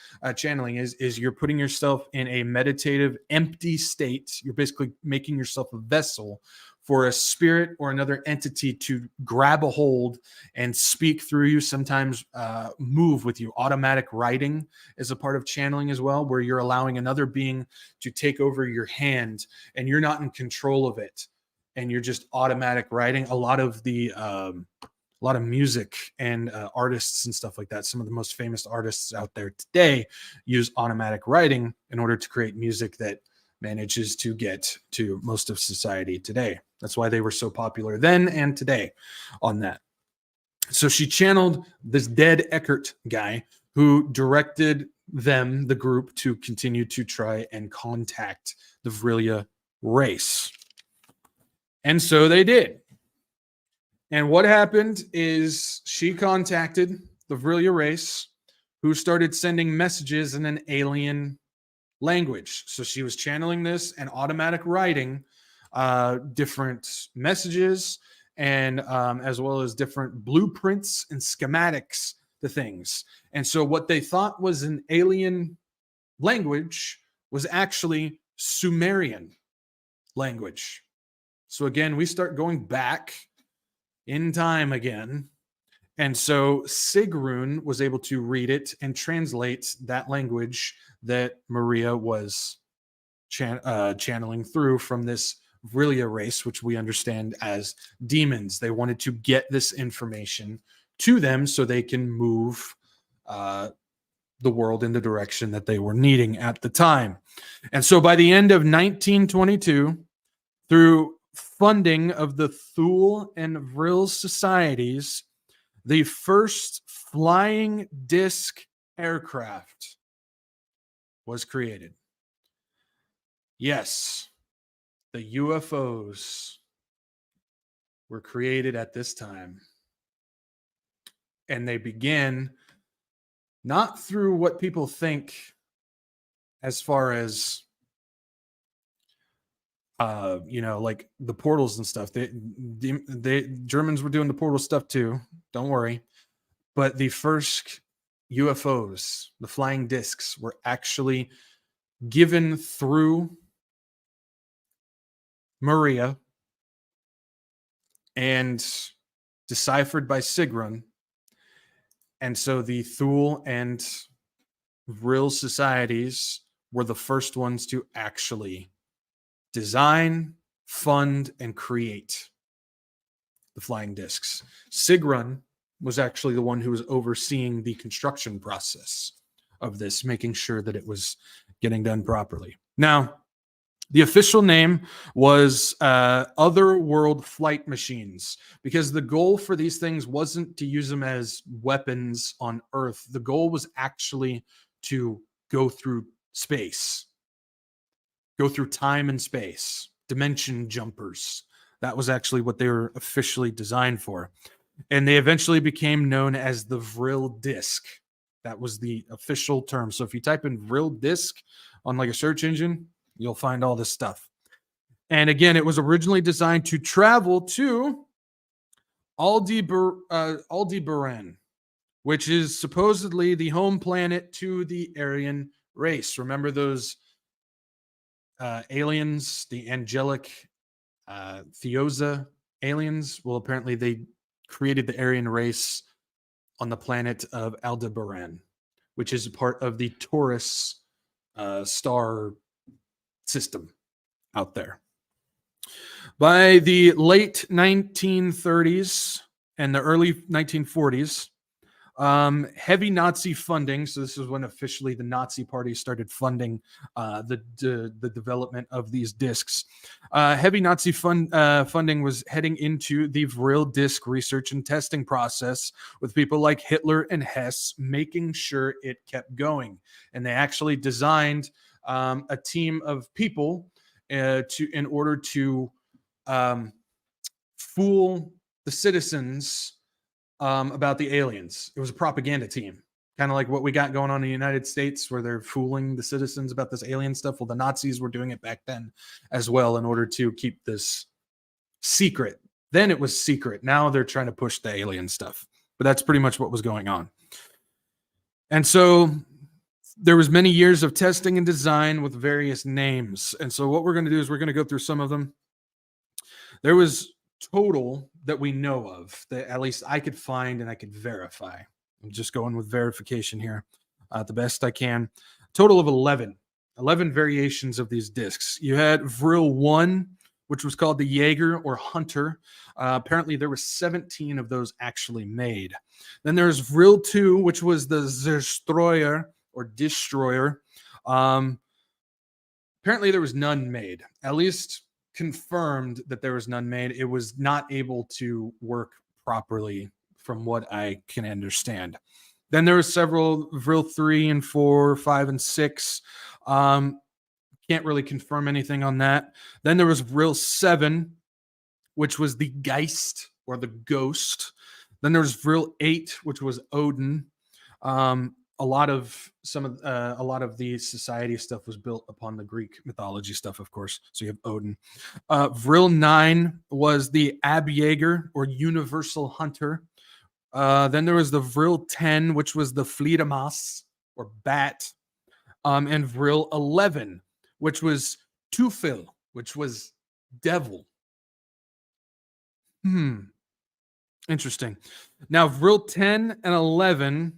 you're putting yourself in a meditative, empty state. You're basically making yourself a vessel for a spirit or another entity to grab a hold and speak through you, sometimes move with you. Automatic writing is a part of channeling as well, where you're allowing another being to take over your hand and you're not in control of it, and you're just automatic writing. A lot of music and artists and stuff like that, some of the most famous artists out there today, use automatic writing in order to create music that manages to get to most of society today. That's why they were so popular then and today on that. So she channeled this dead Eckhart guy, who directed the group, to continue to try and contact the Vrilia race. And so they did. And what happened is she contacted the Vrilia race, who started sending messages in an alien language. So she was channeling this and automatic writing different messages, and as well as different blueprints and schematics to things. And so what they thought was an alien language was actually Sumerian language. So again, we start going back in time again. And so Sigrun was able to read it and translate that language that Maria was channeling through from this Vrilia race, which we understand as demons. They wanted to get this information to them so they can move the world in the direction that they were needing at the time. And so by the end of 1922, through funding of the Thule and Vril societies, the first flying disc aircraft was created. Yes, the UFOs were created at this time. And they began not through what people think as far as like the portals and stuff. The Germans were doing the portal stuff too. Don't worry. But the first UFOs, the flying discs, were actually given through Maria and deciphered by Sigrun. And so the Thule and Vril societies were the first ones to actually design, fund, and create the flying discs. Sigrun was actually the one who was overseeing the construction process of this, making sure that it was getting done properly. Now, the official name was Otherworld Flight Machines, because the goal for these things wasn't to use them as weapons on Earth. The goal was actually to go through space, go through time and space, dimension jumpers. That was actually what they were officially designed for. And they eventually became known as the Vril disk. That was the official term. So if you type in Vril disk on like a search engine, you'll find all this stuff. And again, it was originally designed to travel to Aldebaran, which is supposedly the home planet to the Aryan race. Remember those aliens, the angelic Theosa aliens? Well, apparently they created the Aryan race on the planet of Aldebaran, which is a part of the Taurus star system out there. By the late 1930s and the early 1940s, heavy Nazi funding. So this is when officially the Nazi Party started funding the development of these discs. Heavy Nazi funding was heading into the Vril disc research and testing process, with people like Hitler and Hess making sure it kept going. And they actually designed a team of people in order to fool the citizens about the aliens. It was a propaganda team, kind of like what we got going on in the United States, where they're fooling the citizens about this alien stuff. Well, the Nazis were doing it back then as well in order to keep this secret. Then it was secret. Now they're trying to push the alien stuff. But that's pretty much what was going on. And so there was many years of testing and design with various names. And so what we're going to do is we're going to go through some of them. There was total that we know of, that at least I could find and I could verify. I'm just going with verification here the best I can. Total of 11 variations of these discs. You had Vril 1, which was called the Jaeger or Hunter. Apparently there were 17 of those actually made. Then there's Vril 2, which was the Zerstroyer or Destroyer. Apparently there was none made, at least confirmed that there was none made. It was not able to work properly from what I can understand. Then there were several Vril 3 and 4, 5 and 6. Can't really confirm anything on that. Then there was Vril 7, which was the Geist or the Ghost. Then there was Vril 8, which was Odin. A lot of the society stuff was built upon the Greek mythology stuff, of course. So you have Odin. Vril 9 was the Abjager or Universal Hunter. Then there was the Vril 10, which was the Fledermaus or Bat. And Vril 11, which was Tufil, which was Devil. Interesting. Now, Vril 10 and 11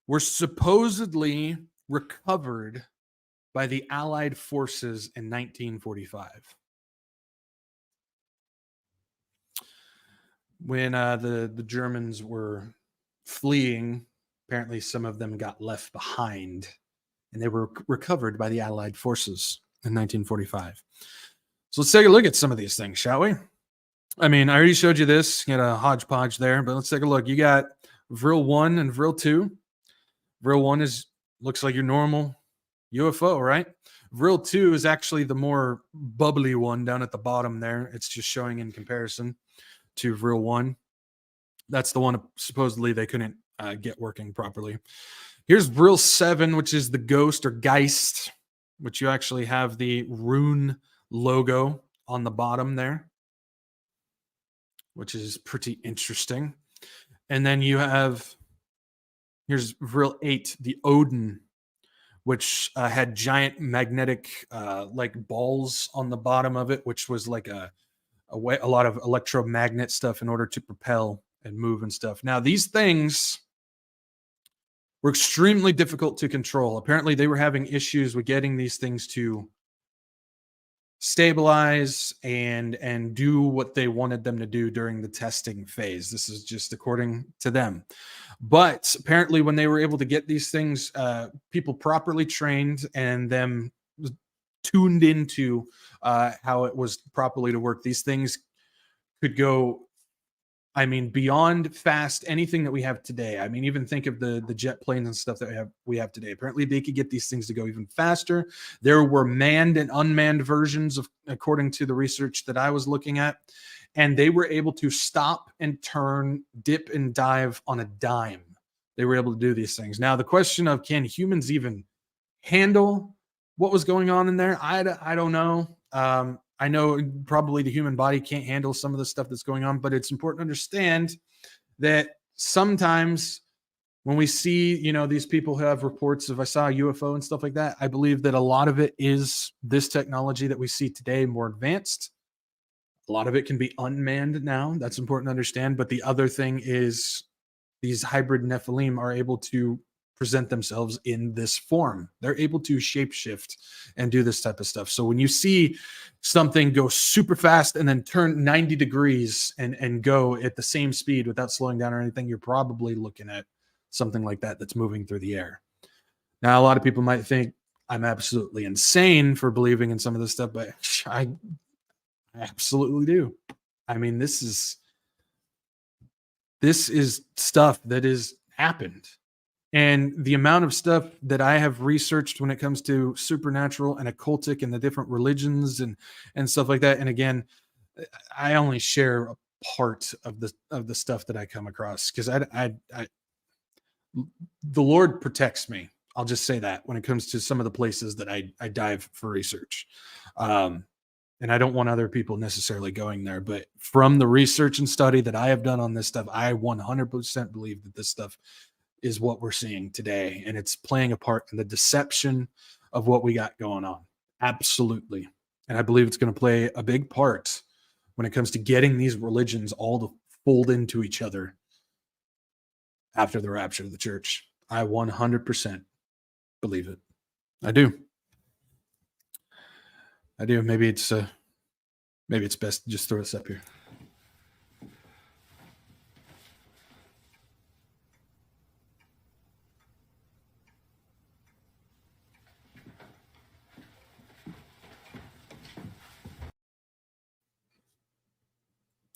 were supposedly recovered by the Allied forces in 1945. When the Germans were fleeing, apparently some of them got left behind, and they were recovered by the Allied forces in 1945. So let's take a look at some of these things, shall we? I mean, I already showed you this. You got a hodgepodge there, but let's take a look. You got Vril 1 and Vril 2. Vril 1 looks like your normal UFO, right? Vril 2 is actually the more bubbly one down at the bottom there. It's just showing in comparison to Vril 1. That's the one supposedly they couldn't get working properly. Here's Vril 7, which is the Ghost or Geist, which you actually have the rune logo on the bottom there, which is pretty interesting. And then you have, here's Vril 8, the Odin, which had giant magnetic like balls on the bottom of it, which was like a lot of electromagnet stuff in order to propel and move and stuff. Now, these things were extremely difficult to control. Apparently, they were having issues with getting these things to stabilize and do what they wanted them to do during the testing phase. This is just according to them. But apparently when they were able to get these things, people properly trained and them tuned into how it was properly to work, these things could go, I mean, beyond fast anything that we have today. I mean, even think of the jet planes and stuff that we have today. Apparently, they could get these things to go even faster. There were manned and unmanned versions of, according to the research that I was looking at, and they were able to stop and turn, dip and dive on a dime. They were able to do these things. Now, the question of can humans even handle what was going on in there? I don't know. I know probably the human body can't handle some of the stuff that's going on, but it's important to understand that sometimes when we see, these people who have reports of I saw a UFO and stuff like that, I believe that a lot of it is this technology that we see today more advanced. A lot of it can be unmanned now. That's important to understand. But the other thing is these hybrid Nephilim are able to present themselves in this form. They're able to shapeshift and do this type of stuff. So when you see something go super fast and then turn 90 degrees and go at the same speed without slowing down or anything, you're probably looking at something like that that's moving through the air. Now, a lot of people might think I'm absolutely insane for believing in some of this stuff, but I absolutely do. I mean, this is stuff that has happened. And the amount of stuff that I have researched when it comes to supernatural and occultic and the different religions and stuff like that. And again, I only share a part of the stuff that I come across because the Lord protects me. I'll just say that when it comes to some of the places that I dive for research. And I don't want other people necessarily going there, but from the research and study that I have done on this stuff, I 100% believe that this stuff is what we're seeing today. And it's playing a part in the deception of what we got going on. Absolutely. And I believe it's going to play a big part when it comes to getting these religions all to fold into each other after the rapture of the church. I 100% believe it. I do. Maybe it's best to just throw this up here.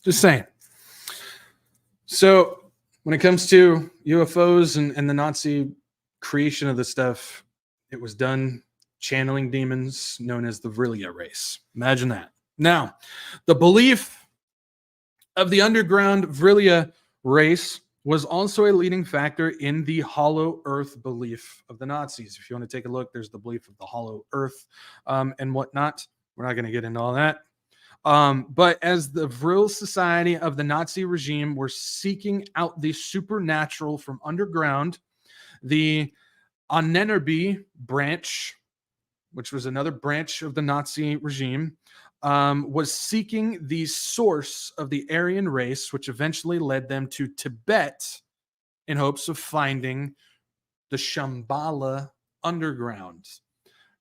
Just saying. So when it comes to UFOs and the Nazi creation of this stuff, it was done channeling demons known as the Vril race. Imagine that. Now, the belief of the underground Vril race was also a leading factor in the hollow earth belief of the Nazis. If you want to take a look, there's the belief of the hollow earth and whatnot. We're not going to get into all that. But as the Vril Society of the Nazi regime were seeking out the supernatural from underground, the Annenerbe branch, which was another branch of the Nazi regime, was seeking the source of the Aryan race, which eventually led them to Tibet in hopes of finding the Shambhala underground.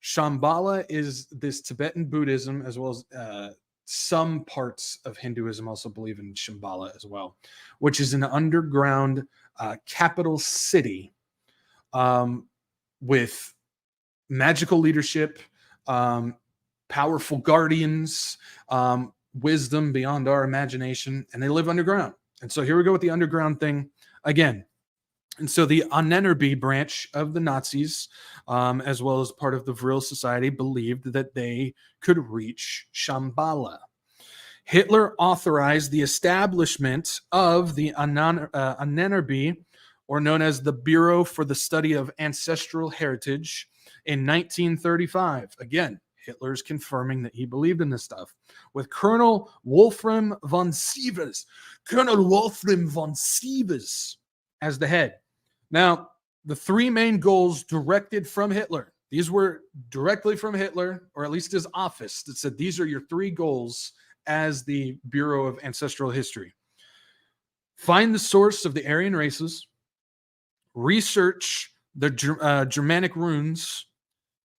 Shambhala is this Tibetan Buddhism, as well as some parts of Hinduism also believe in Shambhala as well, which is an underground capital city with magical leadership, powerful guardians, wisdom beyond our imagination, and they live underground. And so here we go with the underground thing again. And so the Annenerbe branch of the Nazis, as well as part of the Vril Society, believed that they could reach Shambhala. Hitler authorized the establishment of the Annenerbe, or known as the Bureau for the Study of Ancestral Heritage, in 1935. Again, Hitler's confirming that he believed in this stuff, with Colonel Wolfram von Sievers as the head. Now, the three main goals directed from Hitler, these were directly from Hitler, or at least his office, that said these are your three goals as the Bureau of Ancestral History. Find the source of the Aryan races, research the Germanic runes,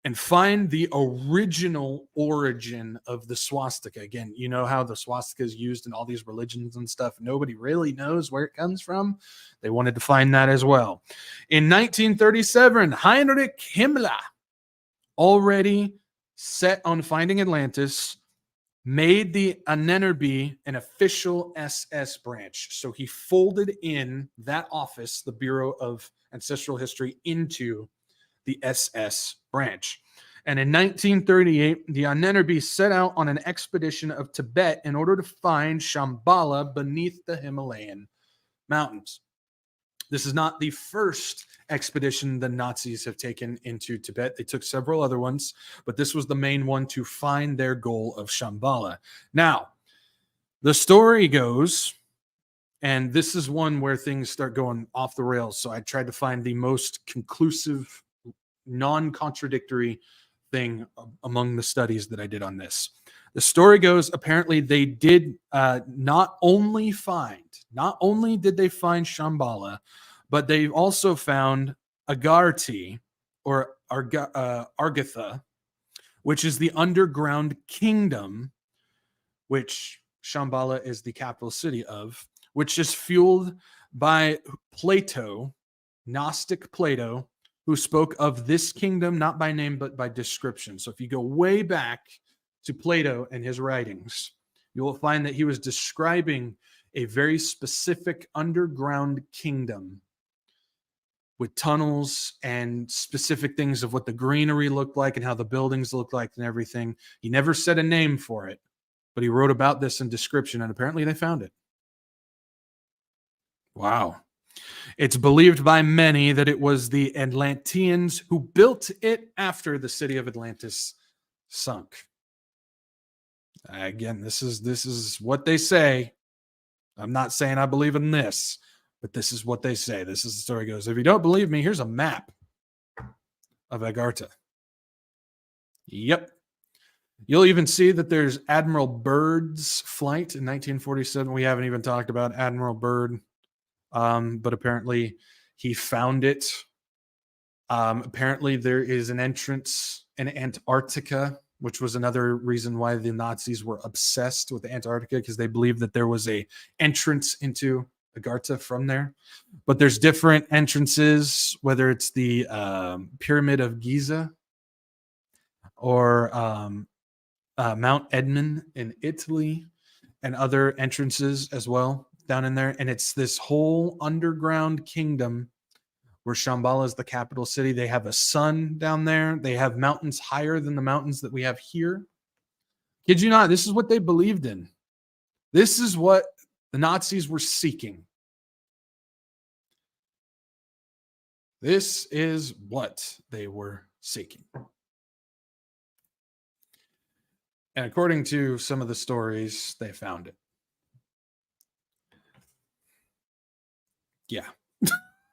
and find the original origin of the swastika. Again, you know how the swastika is used in all these religions and stuff. Nobody really knows where it comes from. They wanted to find that as well. In 1937, Heinrich Himmler, already set on finding Atlantis, made the Annenerbe an official SS branch. So he folded in that office, the Bureau of Ancestral History, into the SS branch. And in 1938, the Annenerbe set out on an expedition of Tibet in order to find Shambhala beneath the Himalayan mountains. This is not the first expedition the Nazis have taken into Tibet. They took several other ones, but this was the main one to find their goal of Shambhala. Now, the story goes, and this is one where things start going off the rails. So I tried to find the most conclusive, non-contradictory thing among the studies that I did on this. The story goes, apparently they did not only did they find Shambhala, but they also found Agharta, or Agartha, which is the underground kingdom, which Shambhala is the capital city of, which is fueled by Plato, Gnostic Plato, who spoke of this kingdom not by name but by description. So if you go way back to Plato and his writings, you will find that he was describing a very specific underground kingdom with tunnels and specific things of what the greenery looked like and how the buildings looked like and everything. He never said a name for it, but he wrote about this in description, and apparently they found it. Wow. It's believed by many that it was the Atlanteans who built it after the city of Atlantis sunk. Again, this is what they say. I'm not saying I believe in this, but this is what they say. This is the story goes. If you don't believe me, here's a map of Agharta. Yep. You'll even see that there's Admiral Byrd's flight in 1947. We haven't even talked about Admiral Byrd. But apparently he found it. Apparently there is an entrance in Antarctica, which was another reason why the Nazis were obsessed with Antarctica, because they believed that there was a entrance into Agharta from there. But there's different entrances, whether it's the Pyramid of Giza or Mount Edmund in Italy, and other entrances as well down in there. And it's this whole underground kingdom where Shambhala is the capital city. They have a sun down there. They have mountains higher than the mountains that we have here. Kid you not, this is what they believed in. This is what the Nazis were seeking. This is what they were seeking. And according to some of the stories, they found it. Yeah.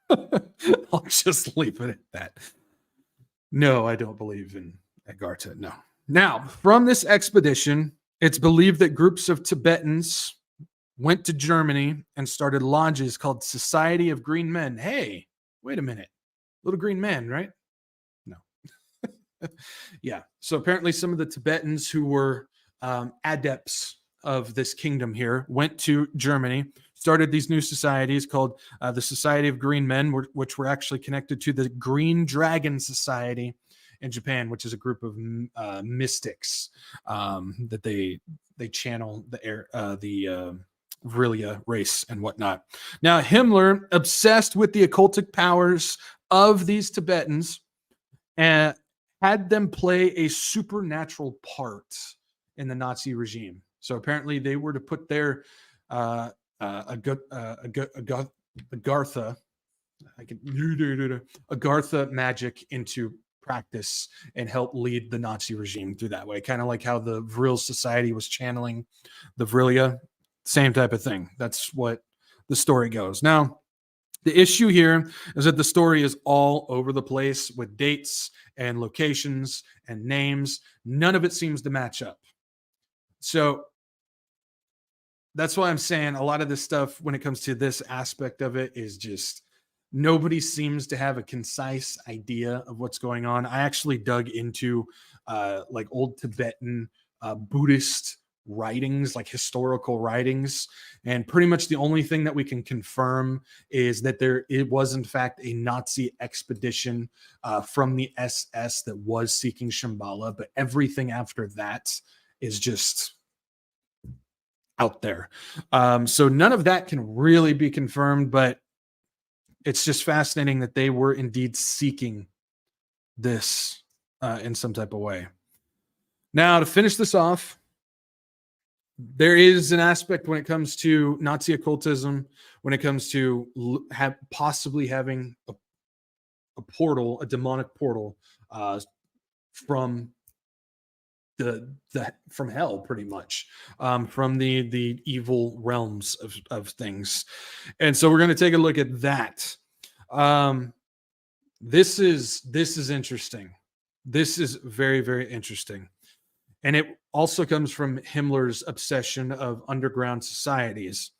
I'll just leave it at that. No, I don't believe in Agharta. No. Now, from this expedition, it's believed that groups of Tibetans went to Germany and started lodges called Society of Green Men. Hey, wait a minute. Little green man, right? No. Yeah. So apparently some of the Tibetans who were adepts of this kingdom here went to Germany, started these new societies called the Society of Green Men, which were actually connected to the Green Dragon Society in Japan, which is a group of mystics that they channel the Vrilia race and whatnot. Now, Himmler, obsessed with the occultic powers of these Tibetans, and had them play a supernatural part in the Nazi regime. So apparently they were to put their Agartha magic into practice and help lead the Nazi regime through that way. Kind of like how the Vril Society was channeling the Vrilia. Same type of thing. That's what the story goes. Now, the issue here is that the story is all over the place with dates and locations and names. None of it seems to match up. So that's why I'm saying a lot of this stuff when it comes to this aspect of it is just Nobody seems to have a concise idea of what's going on. I actually dug into like old Tibetan Buddhist writings, like historical writings, and pretty much the only thing that we can confirm is that it was in fact a Nazi expedition from the SS that was seeking Shambhala, but everything after that is just out there. So none of that can really be confirmed, but it's just fascinating that they were indeed seeking this in some type of way. Now, to finish this off, there is an aspect when it comes to Nazi occultism, when it comes to possibly having a portal, a demonic portal from from hell, pretty much, from the evil realms of things. And so we're going to take a look at that. This is interesting. This is very, very interesting. And it also comes from Himmler's obsession of underground societies,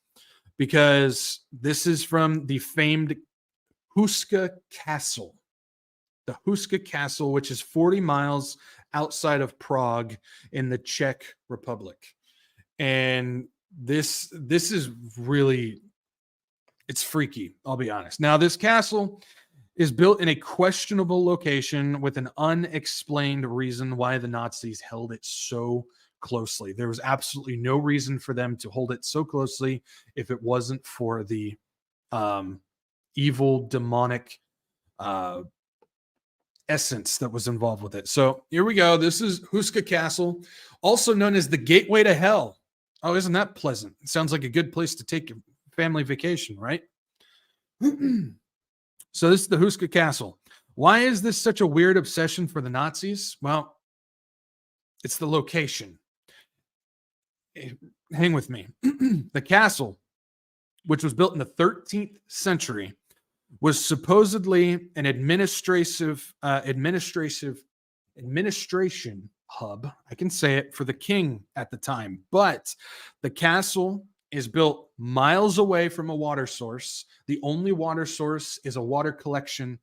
because this is from the famed Houska Castle. The Houska Castle, which is 40 miles outside of Prague in the Czech Republic. And this is really, it's freaky, I'll be honest. Now, this castle is built in a questionable location with an unexplained reason why the Nazis held it so closely. There was absolutely no reason for them to hold it so closely if it wasn't for the evil, demonic essence that was involved with it. So here we go. This is Houska Castle, also known as the Gateway to Hell. Oh, isn't that pleasant? It sounds like a good place to take your family vacation, right? So this is the Houska Castle. Why is this such a weird obsession for the Nazis? Well, it's the location. Hang with me. The castle, which was built in the 13th century, was supposedly an administration hub. I can say it, for the king at the time. But the castle is built miles away from a water source. The only water source is a water collection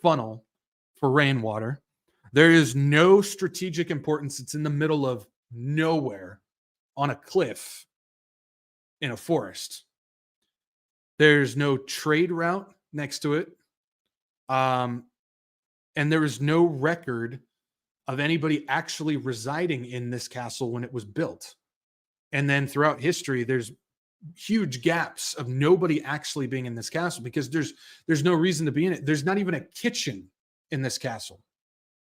funnel for rainwater. There is no strategic importance. It's in the middle of nowhere on a cliff in a forest. There's no trade route next to it. And there is no record of anybody actually residing in this castle when it was built. And then throughout history, there's huge gaps of nobody actually being in this castle, because there's no reason to be in it. There's not even a kitchen in this castle.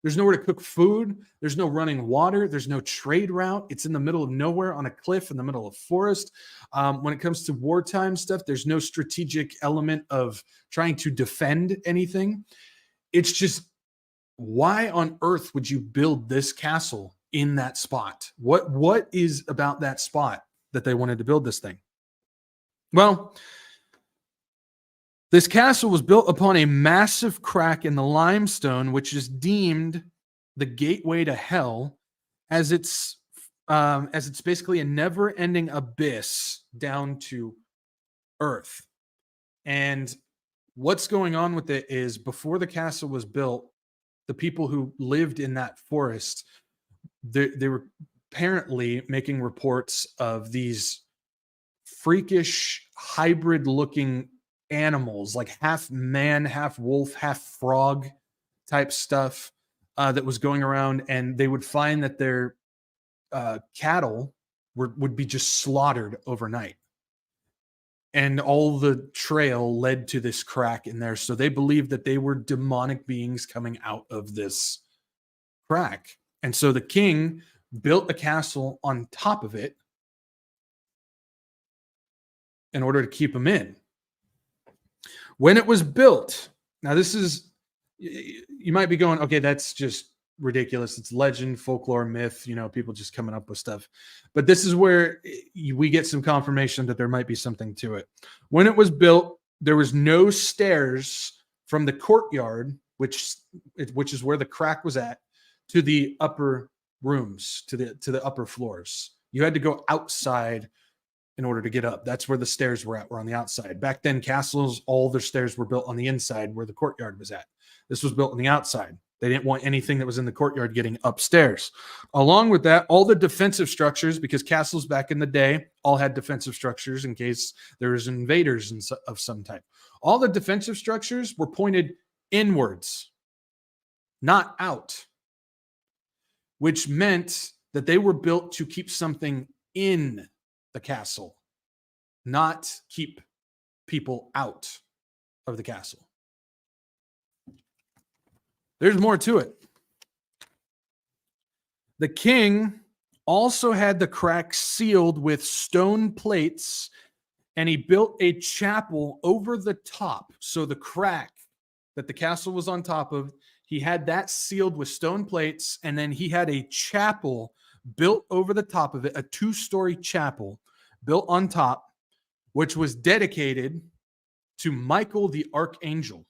There's nowhere to cook food. There's no running water. There's no trade route. It's in the middle of nowhere on a cliff in the middle of forest. When it comes to wartime stuff, there's no strategic element of trying to defend anything. It's just, why on earth would you build this castle in that spot? What is about that spot that they wanted to build this thing? Well, this castle was built upon a massive crack in the limestone, which is deemed the gateway to hell, as it's basically a never-ending abyss down to earth. And what's going on with it is, before the castle was built, the people who lived in that forest, they were apparently making reports of these freakish hybrid-looking animals, like half man, half wolf, half frog type stuff that was going around, and they would find that their cattle would be just slaughtered overnight. And all the trail led to this crack in there. So they believed that they were demonic beings coming out of this crack. And so the king built a castle on top of it in order to keep them in. When it was built, now this is, you might be going, okay, that's just ridiculous. It's legend, folklore, myth, people just coming up with stuff. But this is where we get some confirmation that there might be something to it. When it was built, there was no stairs from the courtyard, which is where the crack was at, to the upper rooms, to the upper floors. You had to go outside in order to get up. That's where the stairs were at, were on the outside. Back then, castles, all their stairs were built on the inside where the courtyard was at. This was built on the outside. They didn't want anything that was in the courtyard getting upstairs. Along with that, all the defensive structures, because castles back in the day all had defensive structures in case there was invaders of some type. All the defensive structures were pointed inwards, not out, which meant that they were built to keep something in the castle, not keep people out of the castle. There's more to it. The king also had the crack sealed with stone plates, and he built a chapel over the top. So the crack that the castle was on top of, he had that sealed with stone plates, and then he had a chapel built over the top of it, a 2-story chapel built on top, which was dedicated to Michael the Archangel.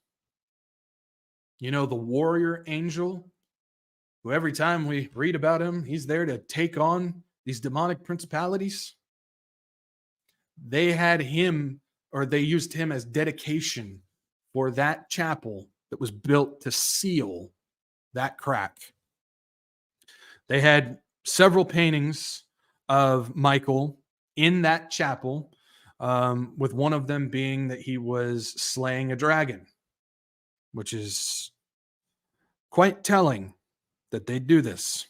You know, the warrior angel, who every time we read about him, he's there to take on these demonic principalities. They had him, or they used him as dedication for that chapel that was built to seal that crack. They had several paintings of Michael in that chapel, with one of them being that he was slaying a dragon, which is quite telling that they do this.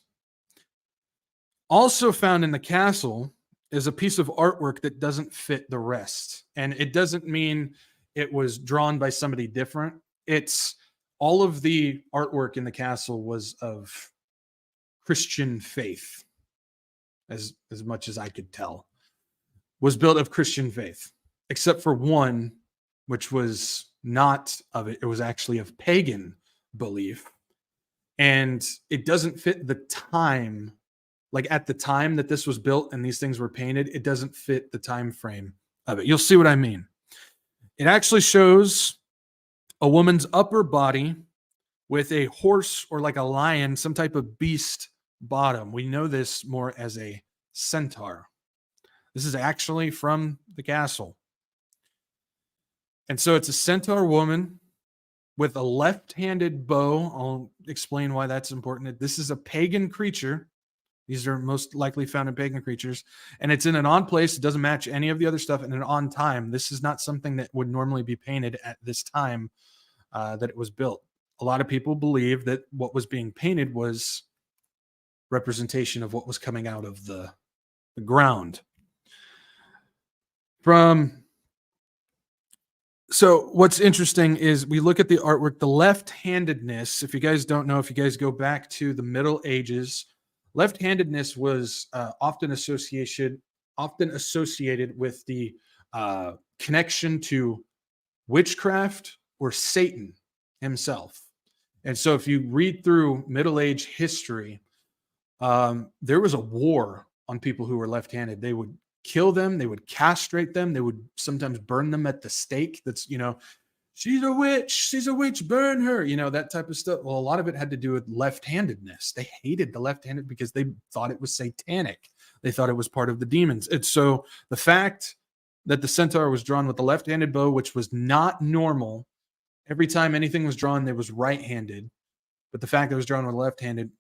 Also found in the castle is a piece of artwork that doesn't fit the rest. And it doesn't mean it was drawn by somebody different. It's all of the artwork in the castle was of Christian faith, as much as I could tell, was built of Christian faith, except for one, which was not of it. It was actually of pagan belief. And it doesn't fit the time, like at the time that this was built and these things were painted, it doesn't fit the time frame of it. You'll see what I mean. It actually shows a woman's upper body with a horse or like a lion, some type of beast bottom. We know this more as a centaur. This is actually from the castle. And so it's a centaur woman with a left-handed bow. I'll explain why that's important. This is a pagan creature. These are most likely found in pagan creatures. And it's in an on place. It doesn't match any of the other stuff. And an on time. This is not something that would normally be painted at this time that it was built. A lot of people believe that what was being painted was representation of what was coming out of the ground. So what's interesting is we look at the artwork, the left-handedness. If you guys don't know, if you guys go back to the Middle Ages, left-handedness was often associated with the connection to witchcraft or Satan himself. And so if you read through Middle Age history, there was a war on people who were left-handed. They would kill them. They would castrate them. They would sometimes burn them at the stake. That's, she's a witch, burn her, that type of stuff. Well, a lot of it had to do with left-handedness. They hated the left-handed because they thought it was satanic. They thought it was part of the demons. And so the fact that the centaur was drawn with the left-handed bow, which was not normal, every time anything was drawn, there was right-handed. But the fact that it was drawn with left-handed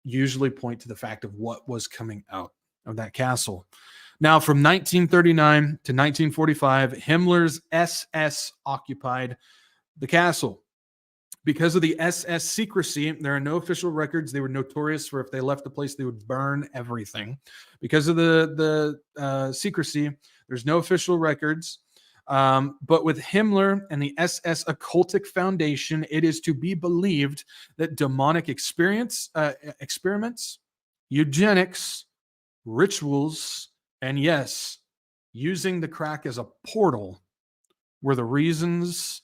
usually point to the fact of what was coming out of that castle. Now, from 1939 to 1945, Himmler's SS occupied the castle. Because of the SS secrecy, there are no official records. They were notorious for if they left the place, they would burn everything. Because of the secrecy, there's no official records. But with Himmler and the SS Occultic Foundation, it is to be believed that demonic experiments, eugenics, rituals, and yes, using the crack as a portal were the reasons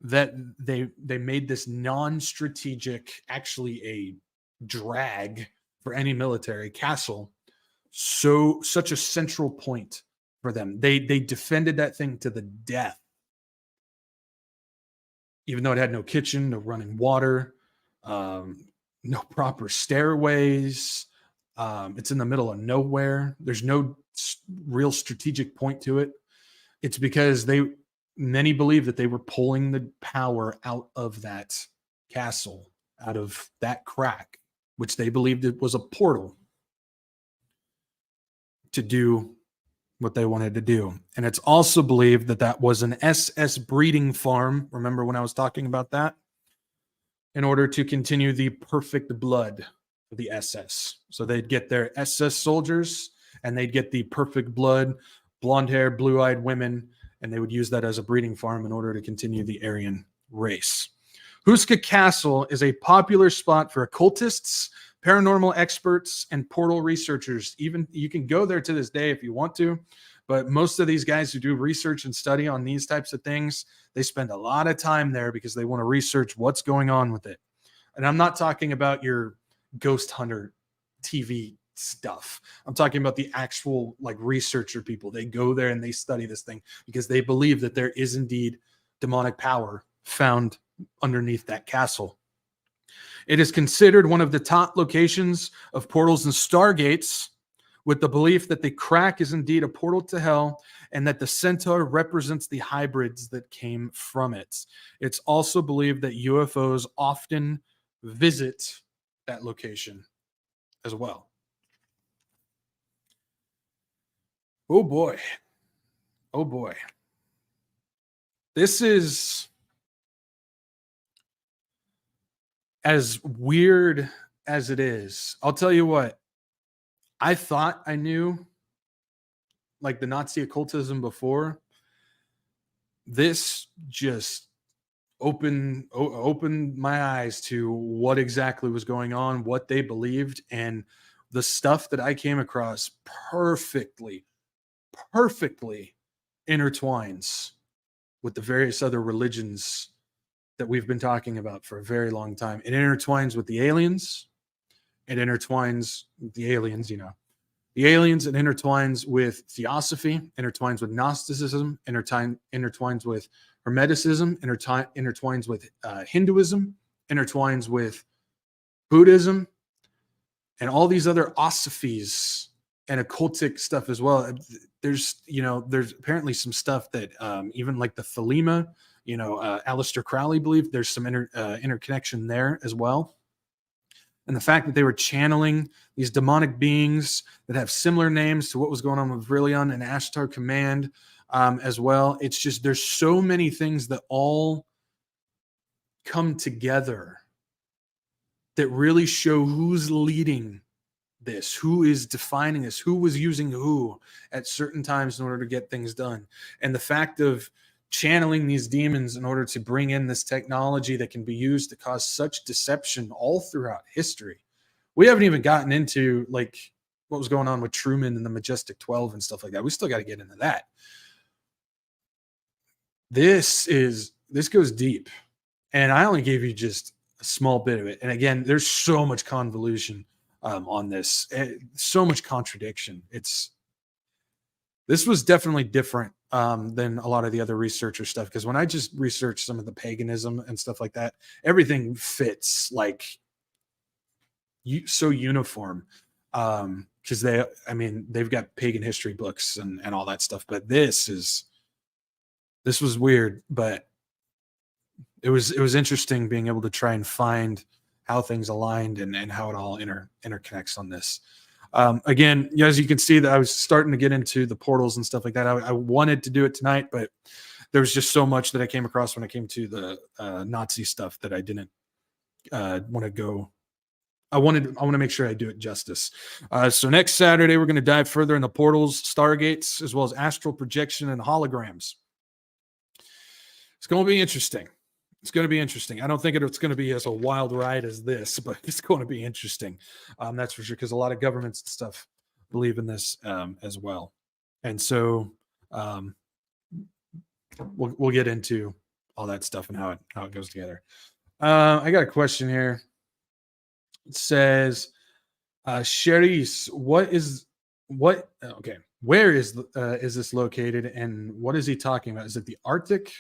that they made this non-strategic, actually a drag for any military castle, such a central point for them. They defended that thing to the death, even though it had no kitchen, no running water, no proper stairways, It's in the middle of nowhere. There's no real strategic point to it. It's because many believe that they were pulling the power out of that castle, out of that crack, which they believed it was a portal to do what they wanted to do. And it's also believed that that was an SS breeding farm. Remember when I was talking about that? In order to continue the perfect blood of the SS. So they'd get their SS soldiers and they'd get the perfect blood, blonde hair, blue-eyed women, and they would use that as a breeding farm in order to continue the Aryan race. Houska Castle is a popular spot for occultists, paranormal experts, and portal researchers. Even you can go there to this day if you want to, but most of these guys who do research and study on these types of things, they spend a lot of time there because they want to research what's going on with it. And I'm not talking about your ghost hunter TV stuff. I'm talking about the actual like researcher people. They go there and they study this thing because they believe that there is indeed demonic power found underneath that castle. It is considered one of the top locations of portals and stargates, with the belief that the crack is indeed a portal to hell and that the centaur represents the hybrids that came from it. It's also believed that UFOs often visit that location as well. Oh boy. Oh boy. This is as weird as it is. I'll tell you what. I thought I knew like the Nazi occultism before. This just opened my eyes to what exactly was going on, what they believed, and the stuff that I came across perfectly intertwines with the various other religions that we've been talking about for a very long time. It intertwines with the aliens. It intertwines with the aliens, you know. The aliens, it intertwines with theosophy, intertwines with Gnosticism, intertwines with Hermeticism, intertwines with Hinduism, intertwines with Buddhism, and all these other osophies and occultic stuff as well. There's apparently some stuff that even like the Thelema, Aleister Crowley believed there's some interconnection there as well. And the fact that they were channeling these demonic beings that have similar names to what was going on with Vril and Ashtar Command as well. It's just there's so many things that all come together that really show who's leading this, who is defining this, who was using who at certain times in order to get things done. And the fact of channeling these demons in order to bring in this technology that can be used to cause such deception all throughout history. We haven't even gotten into like what was going on with Truman and the Majestic 12 and stuff like that. We still got to get into that. This goes deep, and I only gave you just a small bit of it. And again, there's so much convolution on this, so much contradiction. This was definitely different than a lot of the other researcher stuff, because when I just researched some of the paganism and stuff like that, everything fits like so uniform, because they've got pagan history books and all that stuff. But this was weird, but it was interesting being able to try and find how things aligned and how it all interconnects on this. Again, as you can see, that I was starting to get into the portals and stuff like that. I wanted to do it tonight, but there was just so much that I came across when I came to the Nazi stuff that I didn't want to go. I want to make sure I do it justice. So next Saturday, we're going to dive further into portals, stargates, as well as astral projection and holograms. It's going to be interesting. It's going to be interesting. I don't think it's going to be as a wild ride as this, but it's going to be interesting. That's for sure, because a lot of governments and stuff believe in this as well. And so we'll get into all that stuff and how it goes together. I got a question here. It says, Cherise, where is this located, and what is he talking about? Is it the Arctic?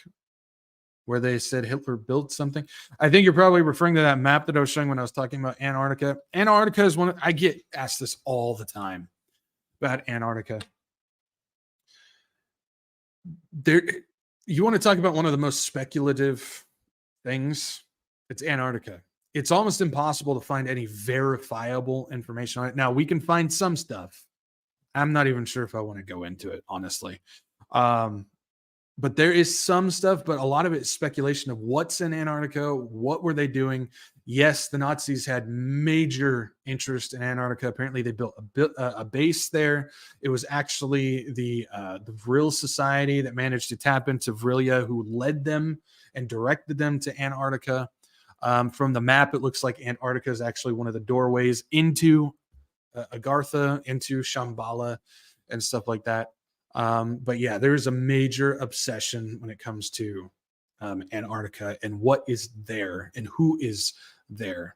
where they said Hitler built something. I think you're probably referring to that map that I was showing when I was talking about Antarctica. Antarctica is I get asked this all the time about Antarctica. You want to talk about one of the most speculative things? It's Antarctica. It's almost impossible to find any verifiable information on it. Now, we can find some stuff. I'm not even sure if I want to go into it, honestly. But there is some stuff, but a lot of it is speculation of what's in Antarctica. What were they doing? Yes, the Nazis had major interest in Antarctica. Apparently, they built a base there. It was actually the Vril Society that managed to tap into Vrilia, who led them and directed them to Antarctica. From the map, it looks like Antarctica is actually one of the doorways into Agartha, into Shambhala, and stuff like that. But yeah, there's a major obsession when it comes to Antarctica and what is there and who is there.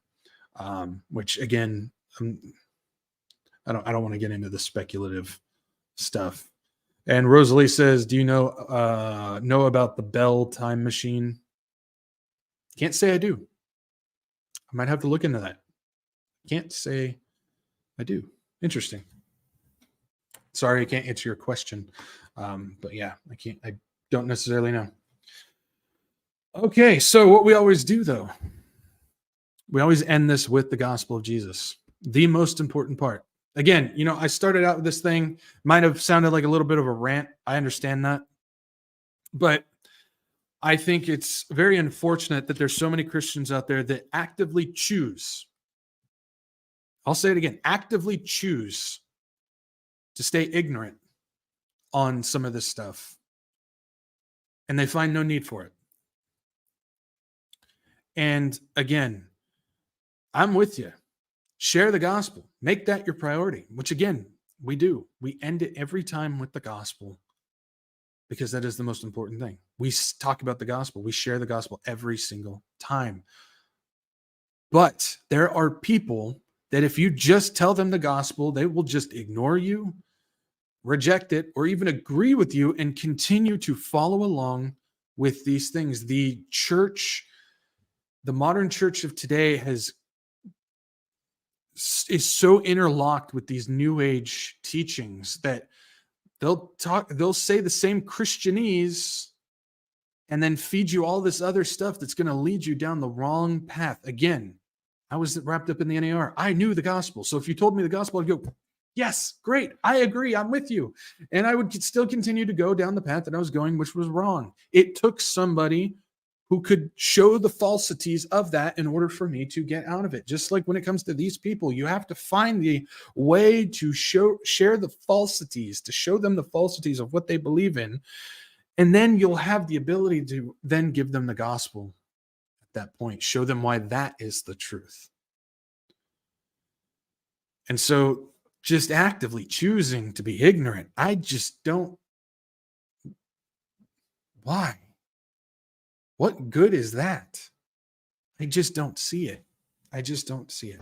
Which again, I don't want to get into the speculative stuff. And Rosalie says, "Do you know about the Bell time machine?" Can't say I do. I might have to look into that. Can't say I do. Interesting. Sorry, I can't answer your question. But yeah, I don't necessarily know. Okay, so what we always do, though, we always end this with the gospel of Jesus, the most important part. Again, I started out with this thing, might have sounded like a little bit of a rant. I understand that. But I think it's very unfortunate that there's so many Christians out there that actively choose, I'll say it again, actively choose to stay ignorant on some of this stuff. And they find no need for it. And again, I'm with you. Share the gospel. Make that your priority, which again, we do. We end it every time with the gospel because that is the most important thing. We talk about the gospel. We share the gospel every single time. But there are people that if you just tell them the gospel, they will just ignore you, reject it, or even agree with you and continue to follow along with these things. The church, the modern church of today is so interlocked with these new age teachings that they'll say the same Christianese and then feed you all this other stuff that's going to lead you down the wrong path. Again, I was wrapped up in the NAR. I knew the gospel. So if you told me the gospel, I'd go, yes, great. I agree. I'm with you. And I would still continue to go down the path that I was going, which was wrong. It took somebody who could show the falsities of that in order for me to get out of it. Just like when it comes to these people, you have to find the way to share the falsities, to show them the falsities of what they believe in. And then you'll have the ability to then give them the gospel at that point, show them why that is the truth. And so just actively choosing to be ignorant, I just don't. Why? What good is that? I just don't see it. I just don't see it.